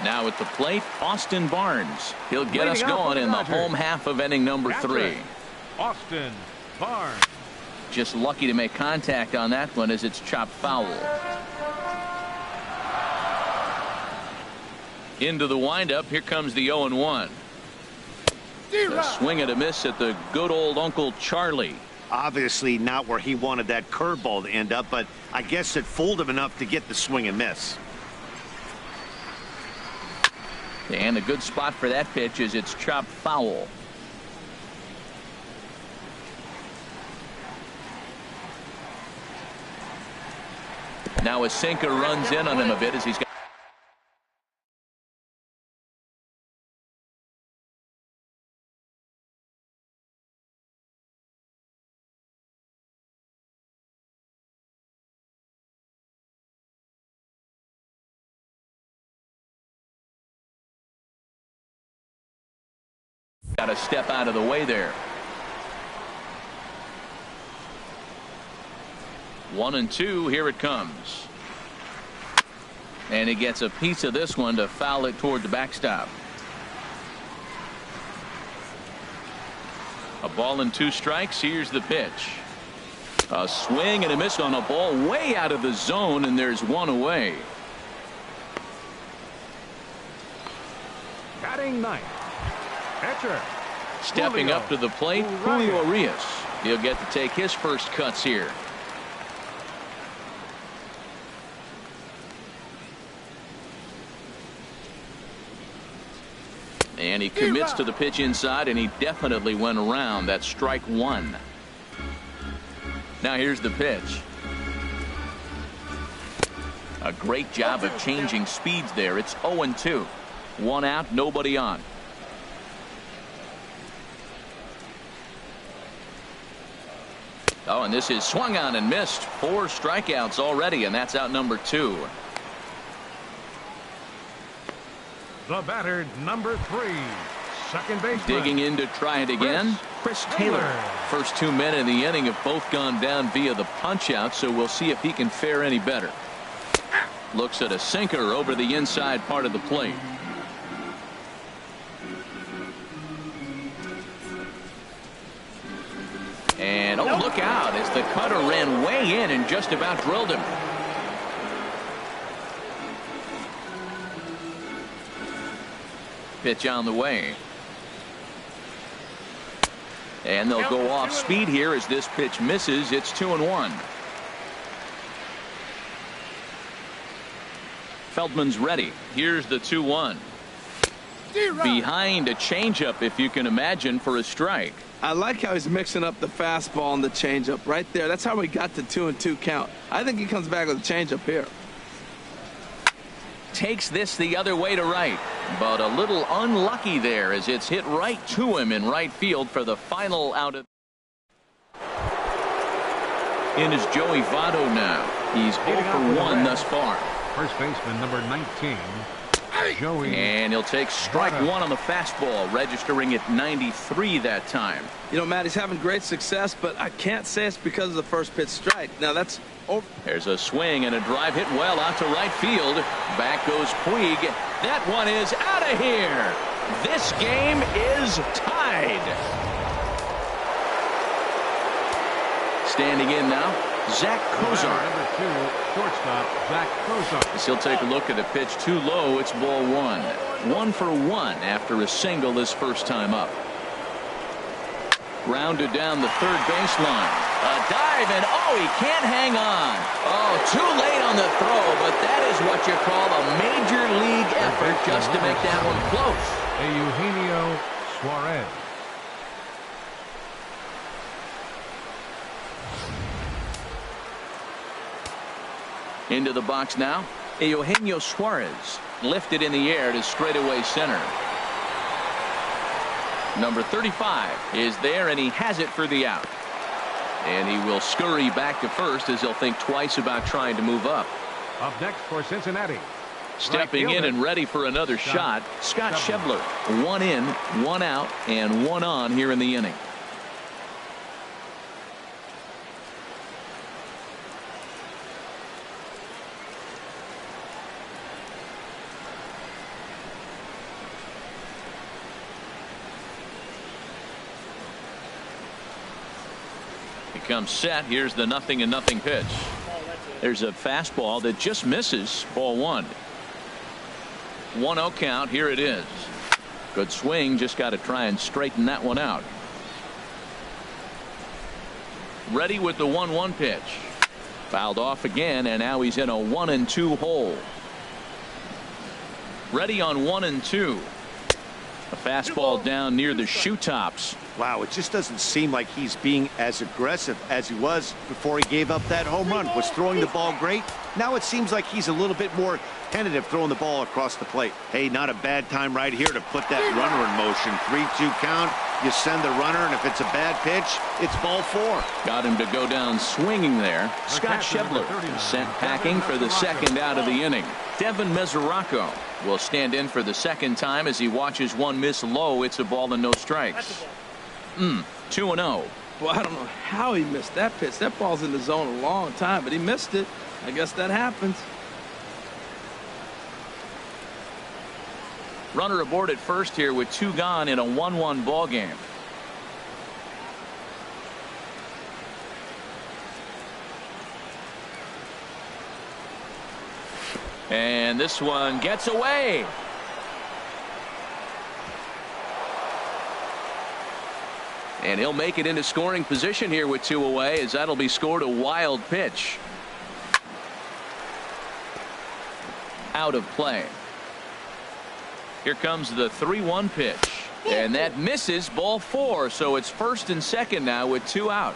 Now at the plate, Austin Barnes. He'll get us going in the home half of inning number 3. Austin Barnes. Just lucky to make contact on that one as it's chopped foul. Into the windup. Here comes the 0-1. A swing and a miss at the good old Uncle Charlie. Obviously not where he wanted that curveball to end up, but I guess it fooled him enough to get the swing and miss. And a good spot for that pitch is it's chopped foul. Now a sinker runs in on him a bit as he's got. Got to step out of the way there. 1-2. Here it comes. And he gets a piece of this one to foul it toward the backstop. A ball and 2 strikes. Here's the pitch. A swing and a miss on a ball way out of the zone, and there's 1 away. Batting 9th. Pitcher. Stepping up to the plate, Julio Urias. He'll get to take his first cuts here. And he commits to the pitch inside, and he definitely went around. That's strike one. Now here's the pitch. A great job of changing speeds there. It's 0-2. One out, nobody on. Oh, and this is swung on and missed. 4 strikeouts already, and that's out number 2. The batter, number 3, second baseman. Digging in to try it again, Chris Taylor. First 2 men in the inning have both gone down via the punch out, so we'll see if he can fare any better. Looks at a sinker over the inside part of the plate. And oh, look out as the cutter ran way in and just about drilled him. Pitch on the way. And they'll go off speed here as this pitch misses. It's 2-1. Feldman's ready. Here's the 2-1. Behind a changeup, if you can imagine, for a strike. I like how he's mixing up the fastball and the changeup right there. That's how we got the 2-2 count. I think he comes back with a changeup here. Takes this the other way to right, but a little unlucky there as it's hit right to him in right field for the final out of. In is Joey Votto now. He's 0 for 1 thus far. First baseman, number 19, Joey. And he'll take strike 1 on the fastball, registering at 93 that time. You know, Matt, he's having great success, but I can't say it's because of the first pitch strike. Now that's over. There's a swing and a drive hit well out to right field. Back goes Puig. That one is out of here. This game is tied. Standing in now, Zach Kozar. Number 2, shortstop, Zach Kozar. As he'll take a look at a pitch too low. It's ball 1. 1 for 1 after a single his first time up. Grounded down the third baseline. A dive, and oh, he can't hang on. Oh, too late on the throw, but that is what you call a major league effort just to make that one close. Eugenio Suarez. Into the box now, Eugenio Suarez lifted in the air to straightaway center. Number 35 is there, and he has it for the out. And he will scurry back to first as he'll think twice about trying to move up. Up next for Cincinnati. Stepping in and ready for another shot, Scott Schebler. 1 in, 1 out, and 1 on here in the inning. Comes set. Here's the 0-0 pitch. There's a fastball that just misses. Ball 1. 1-0 count. Here it is. Good swing. Just got to try and straighten that one out. Ready with the 1-1 pitch. Fouled off again, and now he's in a 1-2 hole. Ready on 1-2. A fastball down near the shoe tops. Wow, it just doesn't seem like he's being as aggressive as he was before he gave up that home run. Was throwing the ball great. Now it seems like he's a little bit more tentative throwing the ball across the plate. Hey, not a bad time right here to put that runner in motion. 3-2 count. You send the runner, and if it's a bad pitch, it's ball 4. Got him to go down swinging there. Scott Schebler sent packing for the second out of the inning. Devin Mesoraco will stand in for the second time as he watches one miss low. It's a ball and no strikes. 2-0. Well, I don't know how he missed that pitch. That ball's in the zone a long time, but he missed it. I guess that happens. Runner aboard at first here with 2 gone in a 1-1 ball game. And this one gets away. And he'll make it into scoring position here with 2 away, as that'll be scored a wild pitch. Out of play. Here comes the 3-1 pitch. And that misses, ball 4. So it's first and second now with 2 out.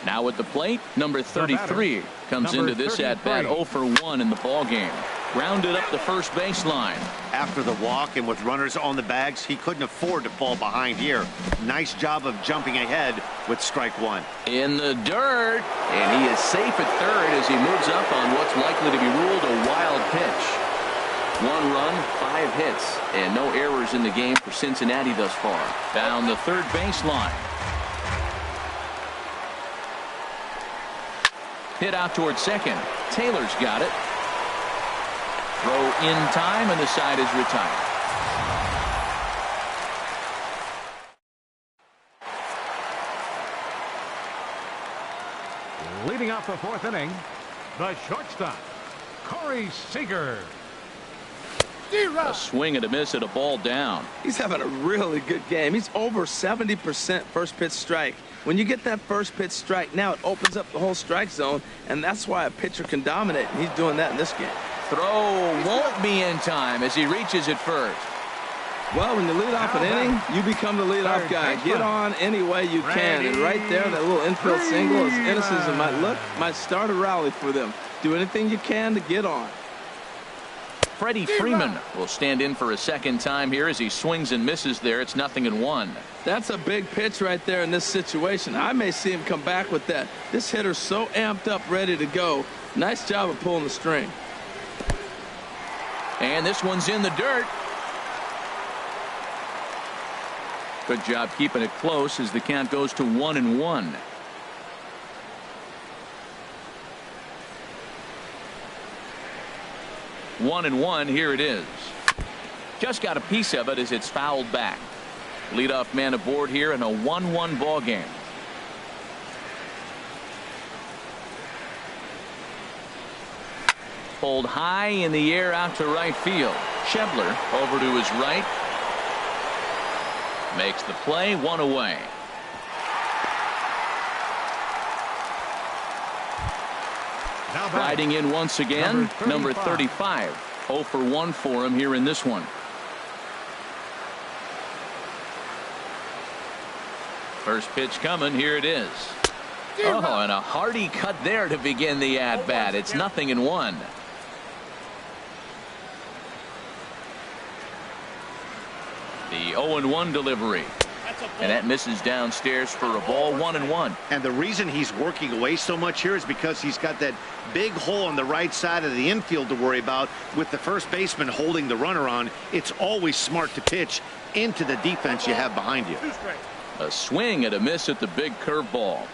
Now at the plate, number 33 comes into this at-bat 0 for 1 in the ball game. Grounded up the first baseline. After the walk and with runners on the bags, he couldn't afford to fall behind here. Nice job of jumping ahead with strike 1. In the dirt, and he is safe at third as he moves up on what's likely to be ruled a wild pitch. 1 run, 5 hits, and no errors in the game for Cincinnati thus far. Down the third baseline. Hit out towards second. Taylor's got it. Throw in time, and the side is retired. Leading off the 4th inning, the shortstop, Corey Seager. A swing and a miss at a ball down. He's having a really good game. He's over 70% first pitch strike. When you get that first pitch strike, now it opens up the whole strike zone, and that's why a pitcher can dominate, and he's doing that in this game. Throw won't be in time as he reaches it first. Well, when you lead off an inning, you become the leadoff guy. Get on any way you can. And right there, that little infield single, as innocent as it might look, might start a rally for them. Do anything you can to get on. Freddie Freeman will stand in for a second time here as he swings and misses there. It's 0-1. That's a big pitch right there in this situation. I may see him come back with that. This hitter's so amped up, ready to go. Nice job of pulling the string. And this one's in the dirt. Good job keeping it close as the count goes to 1-1. One and one, here it is. Just got a piece of it as it's fouled back. Leadoff man aboard here in a 1-1 ball game. Pulled high in the air out to right field. Schebler over to his right. Makes the play, 1 away. Riding in once again, number 35. 0 for 1 for him here in this one. First pitch coming, here it is. Oh, and a hearty cut there to begin the at-bat. It's 0-1. The 0-1 delivery. And that misses downstairs for a ball, 1-1. And the reason he's working away so much here is because he's got that big hole on the right side of the infield to worry about with the first baseman holding the runner on. It's always smart to pitch into the defense you have behind you. A swing and a miss at the big curveball.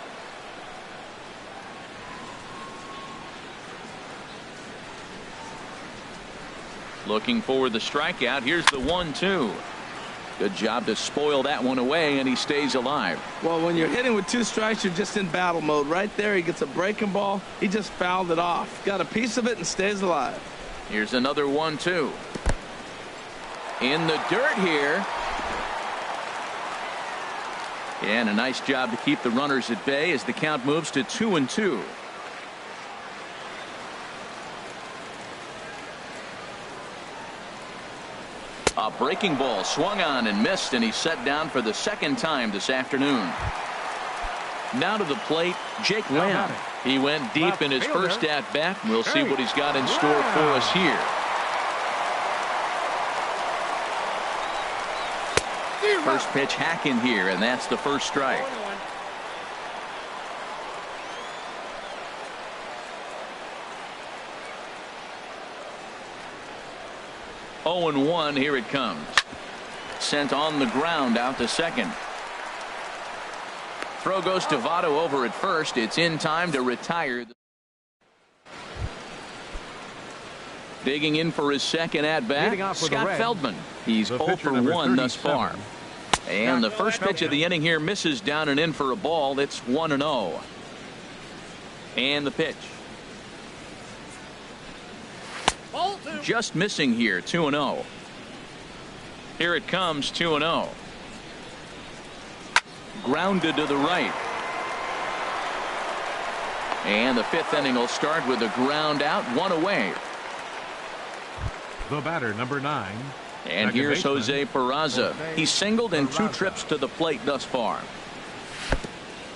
Looking for the strikeout. Here's the 1-2. Good job to spoil that one away, and he stays alive. Well, when you're hitting with 2 strikes, you're just in battle mode. Right there, he gets a breaking ball. He just fouled it off. Got a piece of it and stays alive. Here's another 1-2. In the dirt here. And a nice job to keep the runners at bay as the count moves to 2-2. A breaking ball swung on and missed, and he's set down for the second time this afternoon. Now to the plate, Jake Lamb. He went deep in his first at-bat. We'll see what he's got in store for us here. First pitch hacking here, and that's the first strike. Oh and 1, here it comes. Sent on the ground out to second. Throw goes to Votto over at first. It's in time to retire. Digging in for his second at-bat, Scott Feldman. He's 0 for 1 thus far. And the first pitch of the inning here misses down and in for a ball. It's 1-0. And the pitch. Just missing here, 2-0. Here it comes, 2-0. Grounded to the right. And the 5th inning will start with a ground out, 1 away. The batter, number 9. And here's Jose Peraza. He's singled in 2 trips to the plate thus far.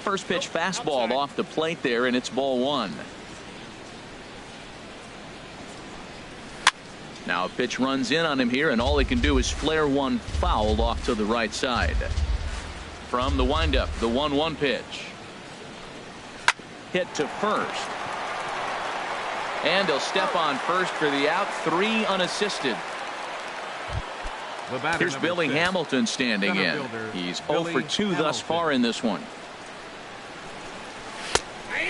First pitch fastball off the plate there, and it's ball 1. Now a pitch runs in on him here, and all he can do is flare one foul off to the right side. From the windup, the 1-1 pitch. Hit to first. And he'll step on first for the out. 3 unassisted. Here's Billy Hamilton standing in. He's 0 for 2 thus far in this one.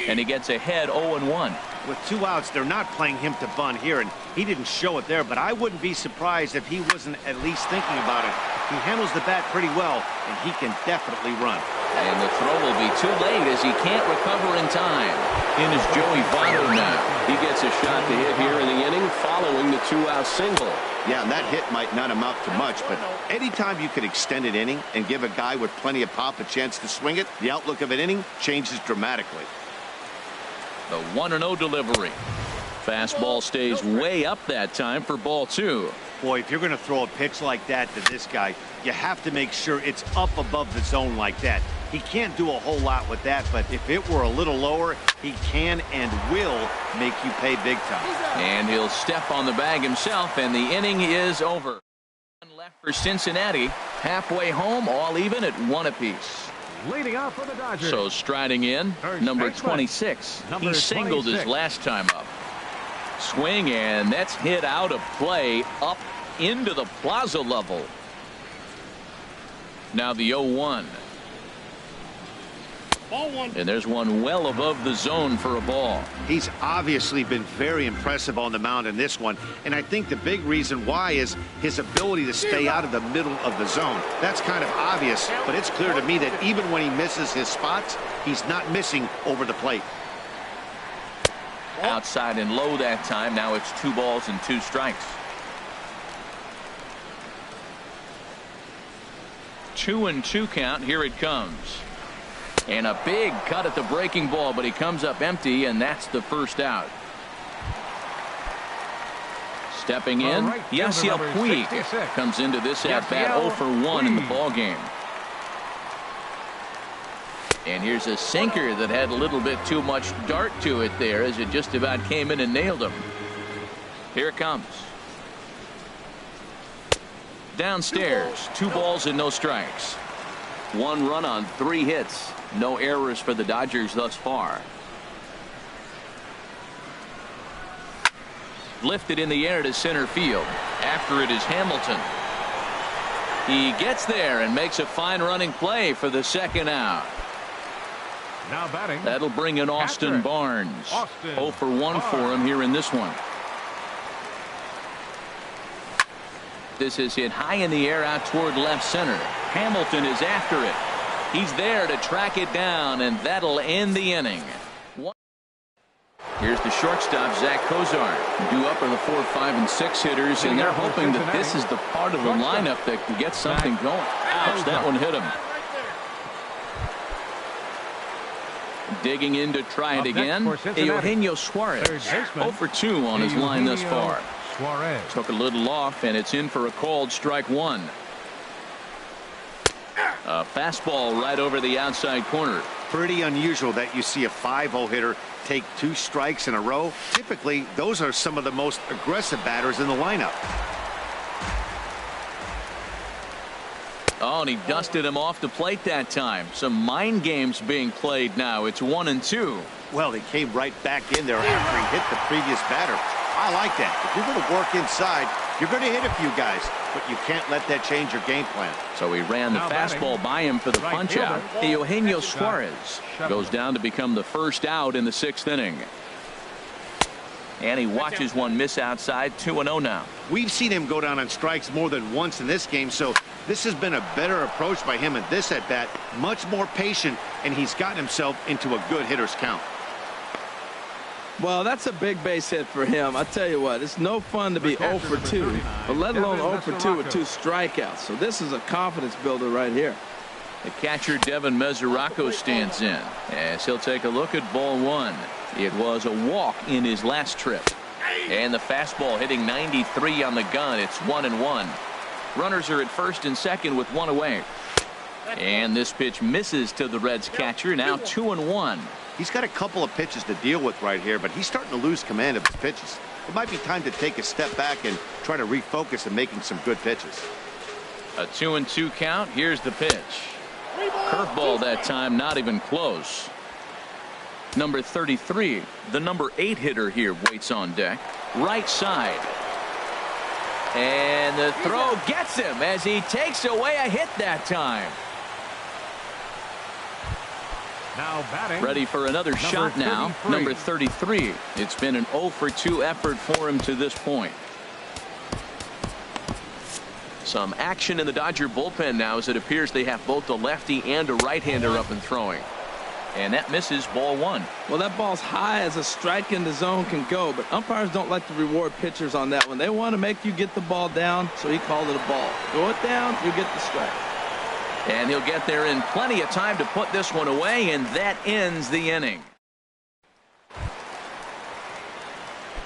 And he gets ahead 0-1. With 2 outs, they're not playing him to bunt here, and he didn't show it there, but I wouldn't be surprised if he wasn't at least thinking about it. He handles the bat pretty well, and he can definitely run. And the throw will be too late as he can't recover in time. In is Joey Votto now. He gets a shot to hit here in the inning following the 2-out single. Yeah, and that hit might not amount to much, but anytime you can extend an inning and give a guy with plenty of pop a chance to swing it, the outlook of an inning changes dramatically. The 1-0 delivery. Fastball stays way up that time for ball 2. Boy, if you're going to throw a pitch like that to this guy, you have to make sure it's up above the zone like that. He can't do a whole lot with that, but if it were a little lower, he can and will make you pay big time. And he'll step on the bag himself, and the inning is over. Left for Cincinnati. Halfway home, all even at 1 apiece. Leading off for the Dodgers. So striding in, number 26. He singled his last time up. Swing, and that's hit out of play up into the plaza level. Now the 0-1. And there's one well above the zone for a ball. He's obviously been very impressive on the mound in this one, and I think the big reason why is his ability to stay out of the middle of the zone. That's kind of obvious, but it's clear to me that even when he misses his spots, he's not missing over the plate. Outside and low that time. Now it's 2 balls and 2 strikes. 2-2 count. Here it comes. And a big cut at the breaking ball, but he comes up empty, and that's the first out. Stepping in, Yasiel Puig comes into this at-bat 0 for 1 in the ballgame. And here's a sinker that had a little bit too much dart to it there as it just about came in and nailed him. Here it comes. Downstairs, 2 balls and no strikes. 1 run on 3 hits. No errors for the Dodgers thus far. Lifted in the air to center field. After it is Hamilton. He gets there and makes a fine running play for the 2nd out. Now batting. That'll bring in Austin Barnes. 0 for 1 for him here in this one. This is hit high in the air out toward left center. Hamilton is after it. He's there to track it down, and that'll end the inning. Here's the shortstop, Zach Kozar. Due up are the 4, 5, and 6 hitters, and they're hoping that this is the part of the lineup that can get something going. Ouch, that one hit him. Digging in to try it again. Eugenio Suarez, 0 for 2 on his line thus far. Took a little off, and it's in for a called strike 1. A fastball right over the outside corner. Pretty unusual that you see a 5-0 hitter take 2 strikes in a row. Typically, those are some of the most aggressive batters in the lineup. Oh, and he dusted him off the plate that time. Some mind games being played now. It's 1-2. Well, he came right back in there after he hit the previous batter. I like that. If you're going to work inside, you're going to hit a few guys, but you can't let that change your game plan. So he ran the fastball by him for the punch out. Eugenio Suarez goes down to become the first out in the 6th inning. And he watches one miss outside. 2-0 now. We've seen him go down on strikes more than once in this game, so this has been a better approach by him at this at-bat. Much more patient, and he's gotten himself into a good hitter's count. Well, that's a big base hit for him. I tell you what, it's no fun to be 0 for 2, but let alone 0 for 2 with 2 strikeouts. So this is a confidence builder right here. The catcher, Devin Mesoraco, stands in as he'll take a look at ball 1. It was a walk in his last trip. And the fastball hitting 93 on the gun. It's 1-1. Runners are at first and second with one away. And this pitch misses to the Reds catcher. Now 2-1. He's got a couple of pitches to deal with right here, but he's starting to lose command of his pitches. It might be time to take a step back and try to refocus on making some good pitches. A 2-2 count. Here's the pitch. Curveball that time, not even close. Number 33, the number 8 hitter here, waits on deck. Right side. And the throw gets him as he takes away a hit that time. Now batting. Ready for another shot now. Number 33. It's been an 0-for-2 effort for him to this point. Some action in the Dodger bullpen now as it appears they have both a lefty and a right-hander up and throwing. And that misses, ball one. Well, that ball's high as a strike in the zone can go, but umpires don't like to reward pitchers on that one. They want to make you get the ball down, so he called it a ball. Throw it down, you get the strike. And he'll get there in plenty of time to put this one away, and that ends the inning.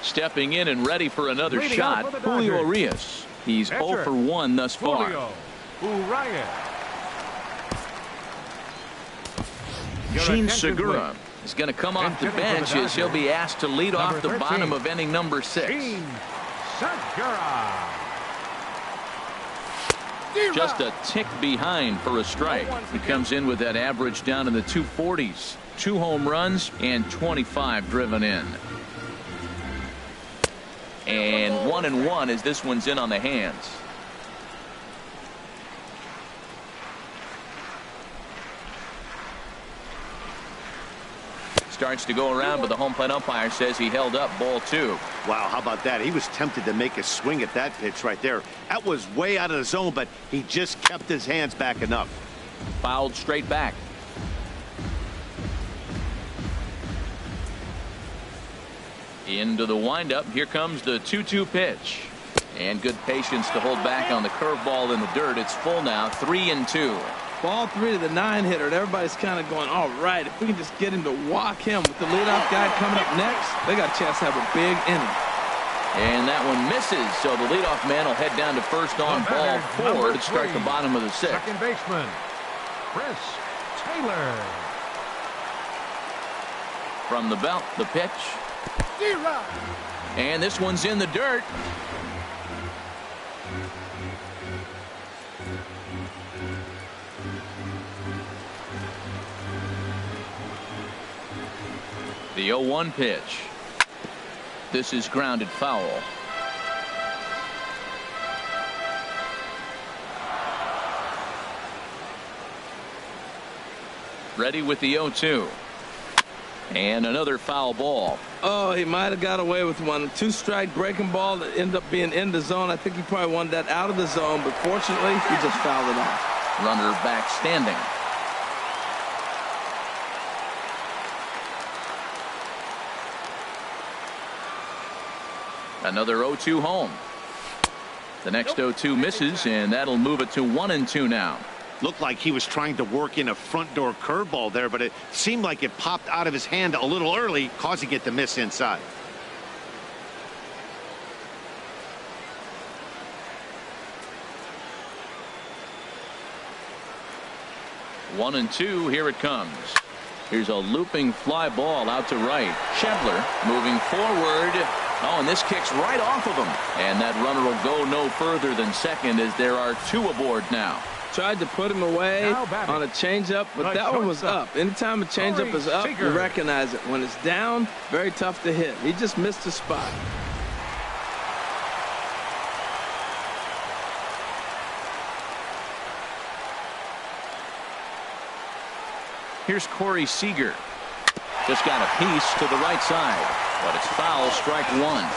Stepping in and ready for another shot, Julio Urias. He's 0 for 1 thus far. Julio Urias. Gene Segura is going to come off the bench as he'll be asked to lead off the bottom of inning number 6. Gene Segura. Just a tick behind for a strike. He comes in with that average down in the 240s. 2 home runs and 25 driven in. And 1-1 as this one's in on the hands. Starts to go around, but the home plate umpire says he held up, ball 2. Wow, how about that? He was tempted to make a swing at that pitch right there. That was way out of the zone, but he just kept his hands back enough. Fouled straight back. Into the windup. Here comes the 2-2 pitch. And good patience to hold back on the curveball in the dirt. It's full now, 3-2. Ball 3 to the 9-hitter, and everybody's kind of going, all right, if we can just get him to walk him with the leadoff guy coming up next, they got a chance to have a big inning. And that one misses, so the leadoff man will head down to first on ball 4 to start the bottom of the 6th. Second baseman, Chris Taylor. From the belt, the pitch. And this one's in the dirt. The 0-1 pitch. This is grounded foul. Ready with the 0-2. And another foul ball. Oh, he might have got away with one. 2-strike breaking ball that ended up being in the zone. I think he probably wanted that out of the zone, but fortunately, he just fouled it off. Runner back standing. Another 0-2 home. The next 0-2 misses, and that'll move it to 1-2 now. Looked like he was trying to work in a front door curveball there, but it seemed like it popped out of his hand a little early, causing it to miss inside. One and two, here it comes. Here's a looping fly ball out to right. Schebler moving forward. Oh, and this kicks right off of him. And that runner will go no further than second as there are 2 aboard now. Tried to put him away on a changeup, but that one was up. Anytime a changeup is up, you recognize it. When it's down, very tough to hit. He just missed a spot. Here's Corey Seager. Just got a piece to the right side, but it's foul, strike 1.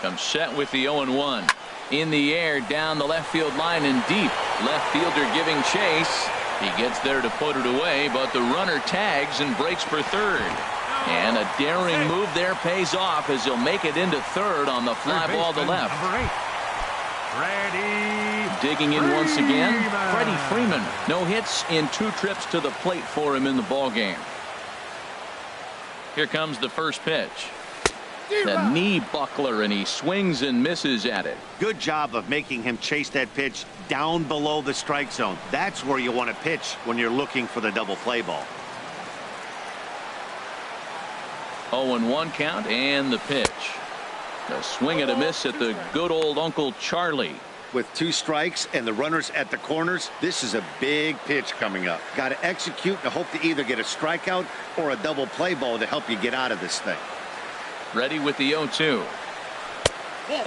Comes set with the 0-1. In the air, down the left field line and deep. Left fielder giving chase. He gets there to put it away, but the runner tags and breaks for third. And a daring move there pays off as he'll make it into third on the fly ball to left. Digging in once again, Freddie Freeman. No hits in 2 trips to the plate for him in the ball game. Here comes the first pitch. The knee buckler, and he swings and misses at it. Good job of making him chase that pitch down below the strike zone. That's where you want to pitch when you're looking for the double play ball. 0-1 count, and the pitch. A swing and a miss at the good old Uncle Charlie. With 2 strikes and the runners at the corners, this is a big pitch coming up. Got to execute and hope to either get a strikeout or a double play ball to help you get out of this thing. Ready with the 0-2.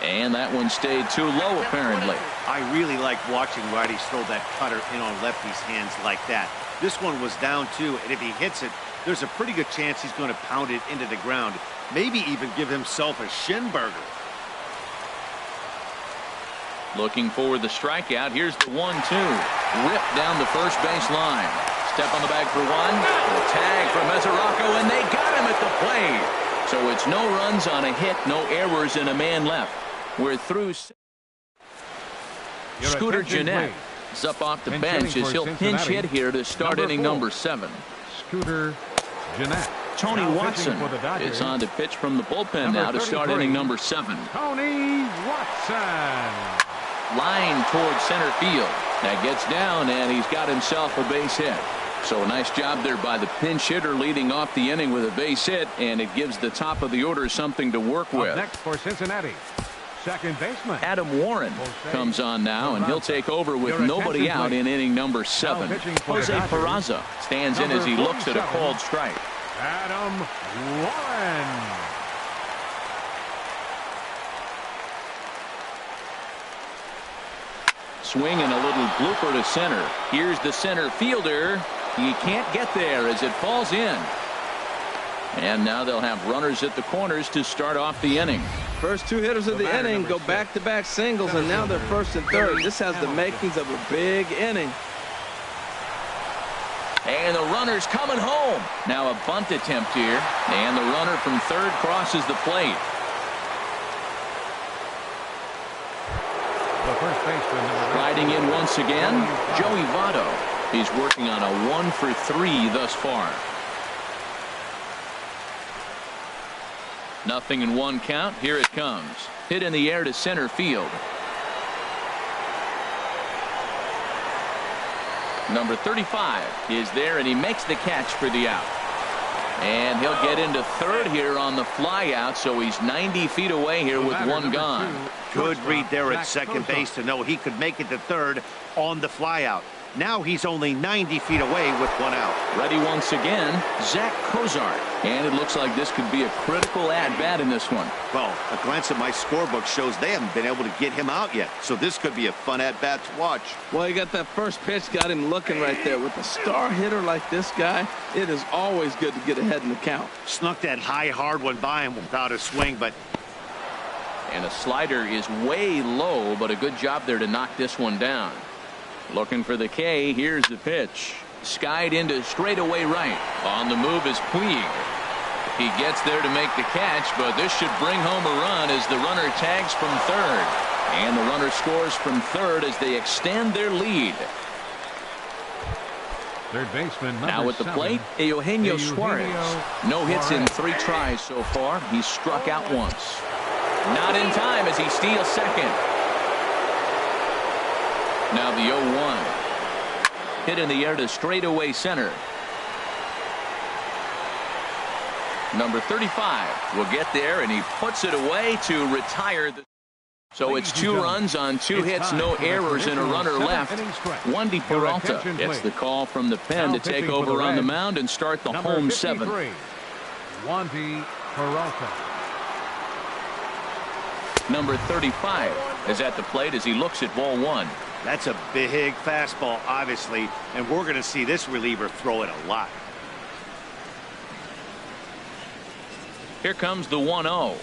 And that one stayed too low, apparently. I really like watching righties throw that cutter in on lefties' hands like that. This one was down 2, and if he hits it, there's a pretty good chance he's going to pound it into the ground. Maybe even give himself a shin burger. Looking for the strikeout. Here's the 1-2. Ripped down the first base line. Step on the bag for 1. The tag from Mesoraco, and they got him at the plate. So it's no runs on a hit, no errors, and a man left. We're through. Scooter Gennett is up off the bench as he'll pinch hit here to start inning number 7. Scooter Gennett. Tony Watson is on to pitch from the bullpen now to start inning number 7. Tony Watson. Line towards center field. That gets down, and he's got himself a base hit. So a nice job there by the pinch hitter leading off the inning with a base hit, and it gives the top of the order something to work with. Next for Cincinnati, second baseman Adam Warren comes on now, and he'll take over with nobody out in inning number 7. Jose Peraza stands in as he looks at a called strike. Adam Warren. Swing and a little blooper to center. Here's the center fielder. He can't get there as it falls in. And now they'll have runners at the corners to start off the inning. First 2 hitters of the inning go back-to-back singles, and now they're first and third. This has the makings of a big inning. And the runner's coming home. Now a bunt attempt here. And the runner from third crosses the plate. Riding in once again, Joey Votto. He's working on a 1 for 3 thus far. Nothing in 1 count. Here it comes. Hit in the air to center field. Number 35 is there, and he makes the catch for the out. And he'll get into third here on the fly out, so he's 90 feet away here with 1 gone. Good read there at second base to know he could make it to third on the fly out. Now he's only 90 feet away with 1 out. Ready once again, Zach Cozart. And it looks like this could be a critical at-bat in this one. Well, a glance at my scorebook shows they haven't been able to get him out yet. So this could be a fun at-bat to watch. Well, you got that first pitch, got him looking right there. With a star hitter like this guy, it is always good to get ahead in the count. Snuck that high, hard one by him without a swing, but... And a slider is way low, but a good job there to knock this one down. Looking for the K. Here's the pitch. Skied into straightaway right. On the move is Puig. He gets there to make the catch, but this should bring home a run as the runner tags from third. And the runner scores from third as they extend their lead. Third baseman now at the plate, Eugenio Suarez. No hits in 3 tries so far. He's struck out once. Not in time as he steals second. Now the 0-1. Hit in the air to straightaway center. Number 35 will get there, and he puts it away to retire. So it's 2 runs on 2 hits, no errors, and a runner left. Wandy Peralta gets the call from the pen to take over on the mound and start the home 7th. Wandy Peralta. Number 35 is at the plate as he looks at ball 1. That's a big fastball, obviously, and we're going to see this reliever throw it a lot. Here comes the 1-0.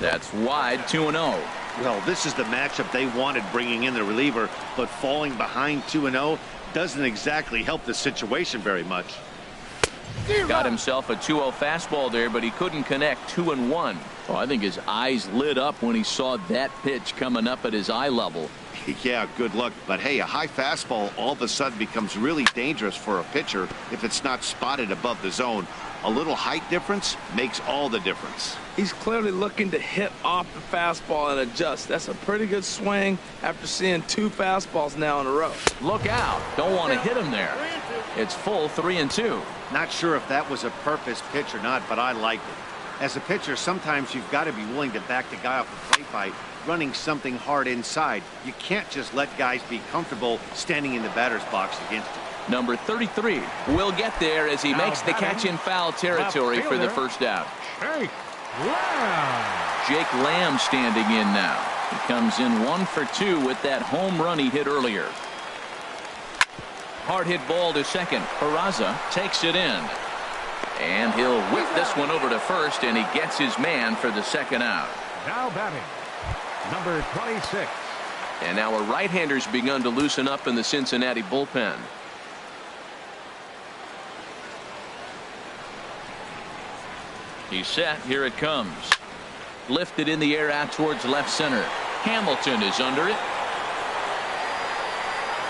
That's wide, 2-0. Well, this is the matchup they wanted bringing in the reliever, but falling behind 2-0 doesn't exactly help the situation very much. Got himself a 2-0 fastball there, but he couldn't connect. 2-1. Oh, I think his eyes lit up when he saw that pitch coming up at his eye level. Yeah, good luck. But hey, a high fastball all of a sudden becomes really dangerous for a pitcher if it's not spotted above the zone. A little height difference makes all the difference. He's clearly looking to hit off the fastball and adjust. That's a pretty good swing after seeing 2 fastballs now in a row. Look out. Don't want to hit him there. It's full 3-2. Not sure if that was a purpose pitch or not, but I liked it. As a pitcher, sometimes you've got to be willing to back the guy off the plate by running something hard inside. You can't just let guys be comfortable standing in the batter's box against him. Number 33 will get there as he makes the catch in foul territory for the first out. Jake Lamb. Jake Lamb standing in now. He comes in 1 for 2 with that home run he hit earlier. Hard hit ball to second. Peraza takes it in. And he'll whip this one over to first, and he gets his man for the second out. Now batting, number 26. And now a right-hander's begun to loosen up in the Cincinnati bullpen. He's set. Here it comes. Lifted in the air out towards left center. Hamilton is under it.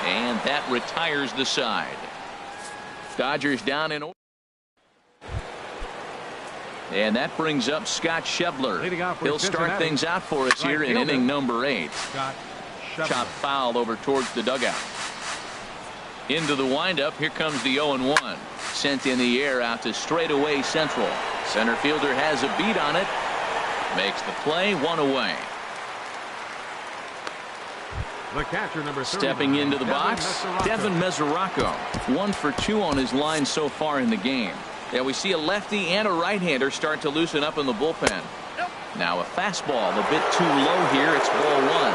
And that retires the side. Dodgers down in order. And that brings up Scott Schebler. He'll start things out for us here in inning number 8. Chop foul over towards the dugout. Into the windup. Here comes the 0-1. Sent in the air out to straightaway central. Center fielder has a beat on it. Makes the play. 1 away. The catcher, number 39, stepping into the box, Devin Mesoraco. 1 for 2 on his line so far in the game. Yeah, we see a lefty and a right-hander start to loosen up in the bullpen. Now a fastball a bit too low here. It's ball 1.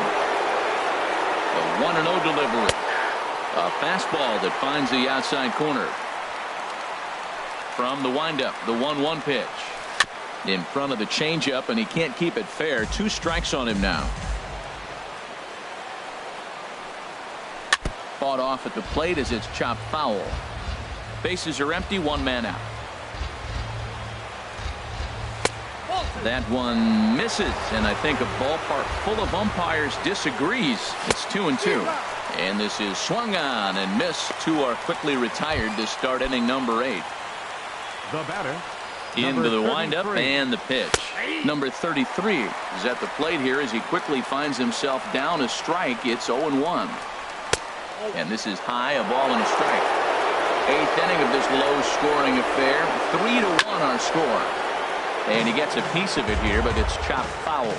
The 1-0 delivery. A fastball that finds the outside corner. From the windup, the 1-1 pitch. In front of the changeup, and he can't keep it fair. 2 strikes on him now. Fought off at the plate as it's chopped foul. Bases are empty, 1 man out. That one misses, and I think a ballpark full of umpires disagrees. It's 2-2. And this is swung on and missed. 2 are quickly retired to start inning number 8. The batter. Into the windup and the pitch. Number 33 is at the plate here as he quickly finds himself down a strike. It's 0-1. And this is high, a ball and a strike. 8th inning of this low-scoring affair. 3-1 our score. And he gets a piece of it here, but it's chopped foul.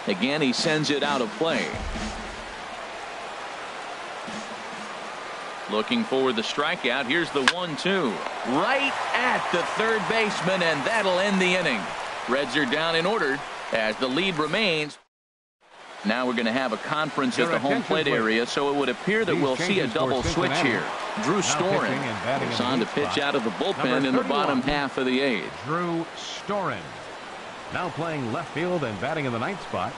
Again, he sends it out of play. Looking for the strikeout. Here's the 1-2. Right at the third baseman, and that'll end the inning. Reds are down in order as the lead remains. Now we're going to have a conference at the home plate area, so it would appear that we'll see a double switch here. Drew Storen is on to pitch out of the bullpen in the bottom half of the 8th. Drew Storen now playing left field and batting in the 9th spot,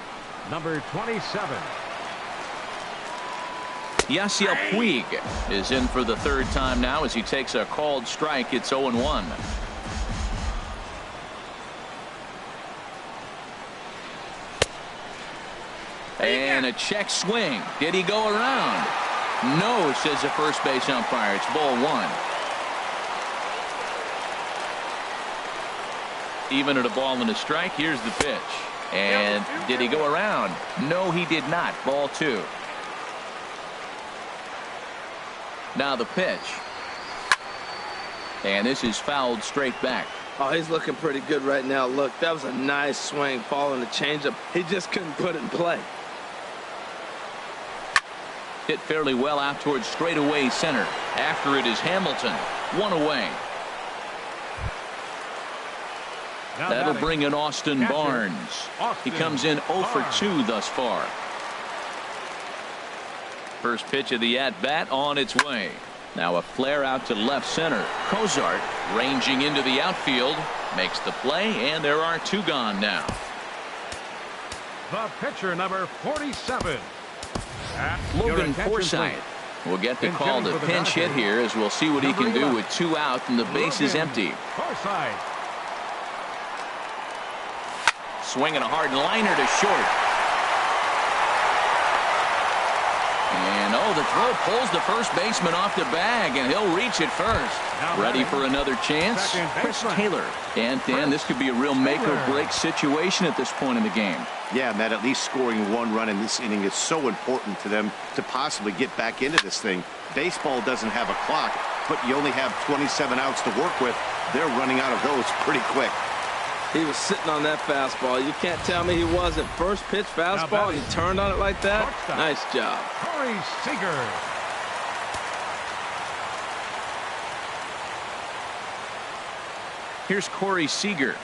number 27. Yasiel Puig is in for the 3rd time now as he takes a called strike. It's 0-1. And a check swing. Did he go around? No, says the first base umpire. It's ball 1. Even at a ball and a strike. Here's the pitch. And did he go around? No, he did not. Ball 2. Now the pitch. And this is fouled straight back. Oh, he's looking pretty good right now. Look, that was a nice swing following the changeup. He just couldn't put it in play. Hit fairly well out towards straightaway center. After it is Hamilton. 1 away. That'll bring in Austin Barnes. He comes in 0 for 2 thus far. First pitch of the at-bat on its way. Now a flare out to left center. Cozart ranging into the outfield. Makes the play, and there are 2 gone now. The pitcher, number 47. Logan Forsythe We'll get the call to pinch hit here as we'll see what he can do with 2 out and the base is empty. Swinging a hard liner to short. And the throw pulls the first baseman off the bag, and he'll reach it first. Ready for another chance? Chris Taylor. And Dan, this could be a real make or break situation at this point in the game. Yeah, Matt, at least scoring 1 run in this inning is so important to them to possibly get back into this thing. Baseball doesn't have a clock, but you only have 27 outs to work with. They're running out of those pretty quick. He was sitting on that fastball. You can't tell me he wasn't. First pitch fastball, and he turned on it like that. Nice job. Corey Seager. Here's Corey Seager.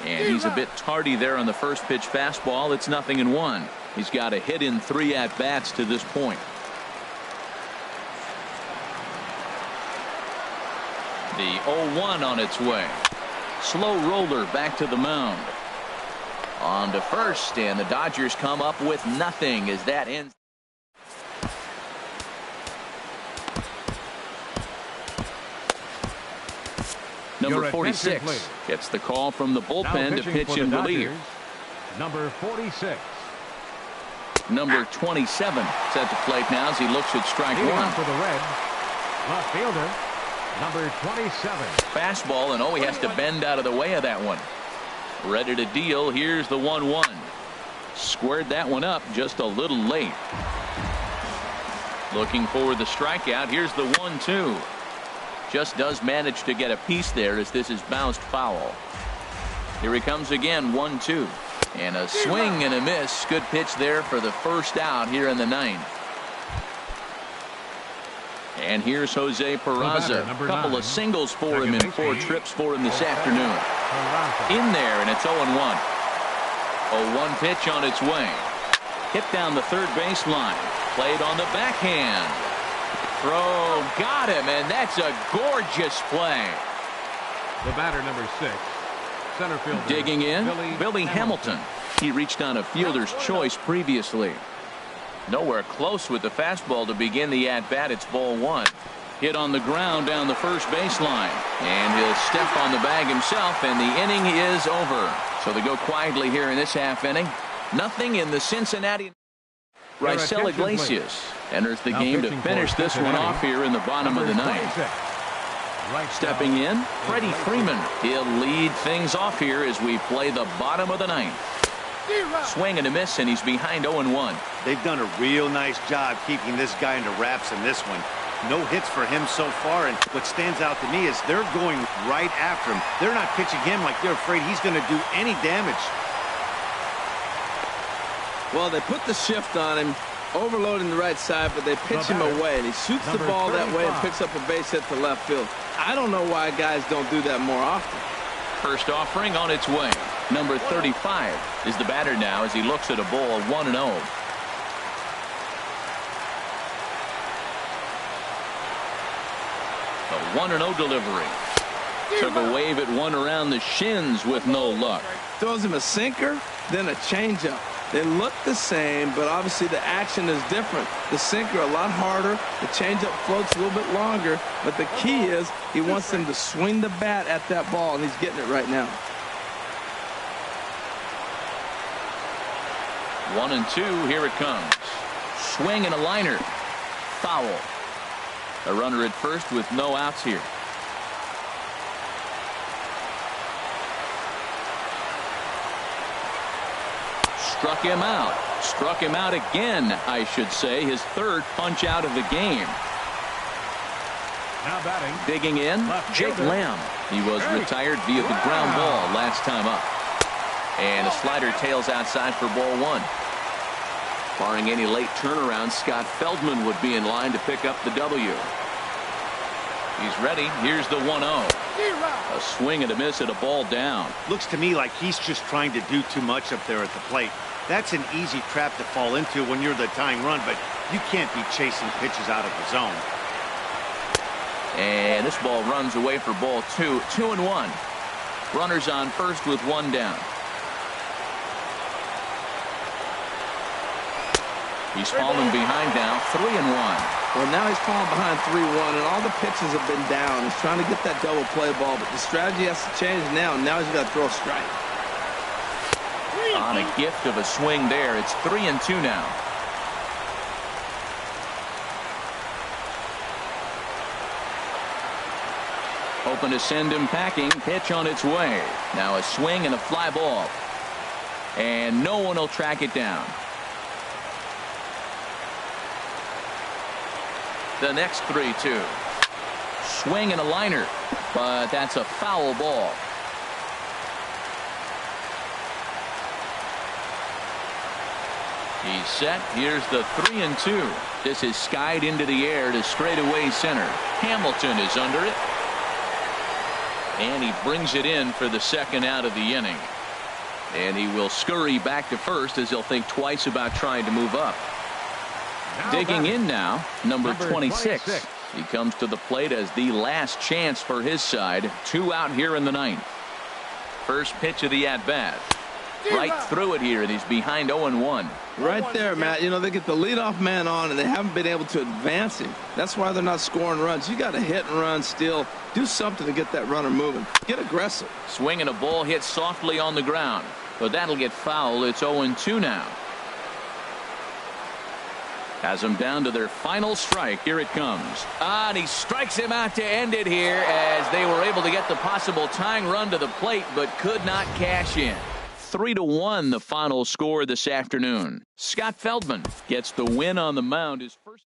And he's a bit tardy there on the first pitch fastball. It's 0-1. He's got a hit in 3 at-bats to this point. The 0-1 on its way. Slow roller back to the mound. On to first, and the Dodgers come up with nothing as that ends. Number 46 gets the call from the bullpen to pitch in relief. Number 46. Number 27 set to plate now as he looks at strike 1. For the Reds, left fielder, number 27. Fastball, and he has to bend out of the way of that one. Ready to deal. Here's the 1-1. Squared that one up just a little late. Looking for the strikeout. Here's the 1-2. Just does manage to get a piece there as this is bounced foul. Here he comes again, 1-2. And a swing and a miss. Good pitch there for the first out here in the 9th. And here's Jose Peraza. A couple of singles for him and 4 trips for him this afternoon. In there, and it's 0-1. 0-1 pitch on its way. Hit down the third baseline. Played on the backhand. Throw got him, and that's a gorgeous play. The batter, number 6. Center fielder. Digging in, Billy Hamilton. He reached on a fielder's choice previously. Nowhere close with the fastball to begin the at-bat. It's ball 1. Hit on the ground down the first baseline. And he'll step on the bag himself, and the inning is over. So they go quietly here in this half inning. Nothing in the Cincinnati. Raisel Iglesias enters the game to finish this one off here in the bottom of the 9th. Stepping in, Freddie Freeman. He'll lead things off here as we play the bottom of the 9th. Swing and a miss, and he's behind 0-1. They've done a real nice job keeping this guy into wraps in this one. No hits for him so far, and what stands out to me is they're going right after him. They're not pitching him like they're afraid he's going to do any damage. Well, they put the shift on him, overloading the right side, but they pitch him away, and he shoots the ball that way and picks up a base hit to left field. I don't know why guys don't do that more often. First offering on its way. Number 35 is the batter now as he looks at a ball 1-0. A 1-0 delivery. Took a wave at one around the shins with no luck. Throws him a sinker, then a changeup. They look the same, but obviously the action is different. The sinker a lot harder. The changeup floats a little bit longer. But the key is he wants them to swing the bat at that ball, and he's getting it right now. 1-2. Here it comes. Swing and a liner. Foul. A runner at first with no outs here. Struck him out. Struck him out again, I should say. His third punch out of the game. Now batting. Digging in, Jake Lamb. He was retired via the ground ball last time up. And a slider tails outside for ball 1. Barring any late turnaround, Scott Feldman would be in line to pick up the W. He's ready. Here's the 1-0. A swing and a miss at a ball down. Looks to me like he's just trying to do too much up there at the plate. That's an easy trap to fall into when you're the tying run, but you can't be chasing pitches out of the zone. And this ball runs away for ball 2. 2-1. Runners on first with 1 down. He's fallen behind now. 3-1. Well, now he's falling behind 3-1, and all the pitches have been down. He's trying to get that double play ball, but the strategy has to change now. Now he's got to throw a strike. On a gift of a swing there, it's 3-2 now. Hoping to send him packing. Pitch on its way. Now a swing and a fly ball. And no one will track it down. The next 3-2. Swing and a liner. But that's a foul ball. He's set. Here's the 3-2. This is skied into the air to straightaway center. Hamilton is under it. And he brings it in for the second out of the inning. And he will scurry back to first as he'll think twice about trying to move up. Digging in now, number 26. He comes to the plate as the last chance for his side. 2 out here in the ninth. First pitch of the at-bat. Right through it here, and he's behind 0-1. Right there, Matt. You know, they get the leadoff man on, and they haven't been able to advance him. That's why they're not scoring runs. You got to hit and run still. Do something to get that runner moving. Get aggressive. Swing and a ball hit softly on the ground. But that'll get foul. It's 0-2 now. Has them down to their final strike. Here it comes. And he strikes him out to end it here as they were able to get the possible tying run to the plate, but could not cash in. 3-1 the final score this afternoon. Scott Feldman gets the win on the mound. His first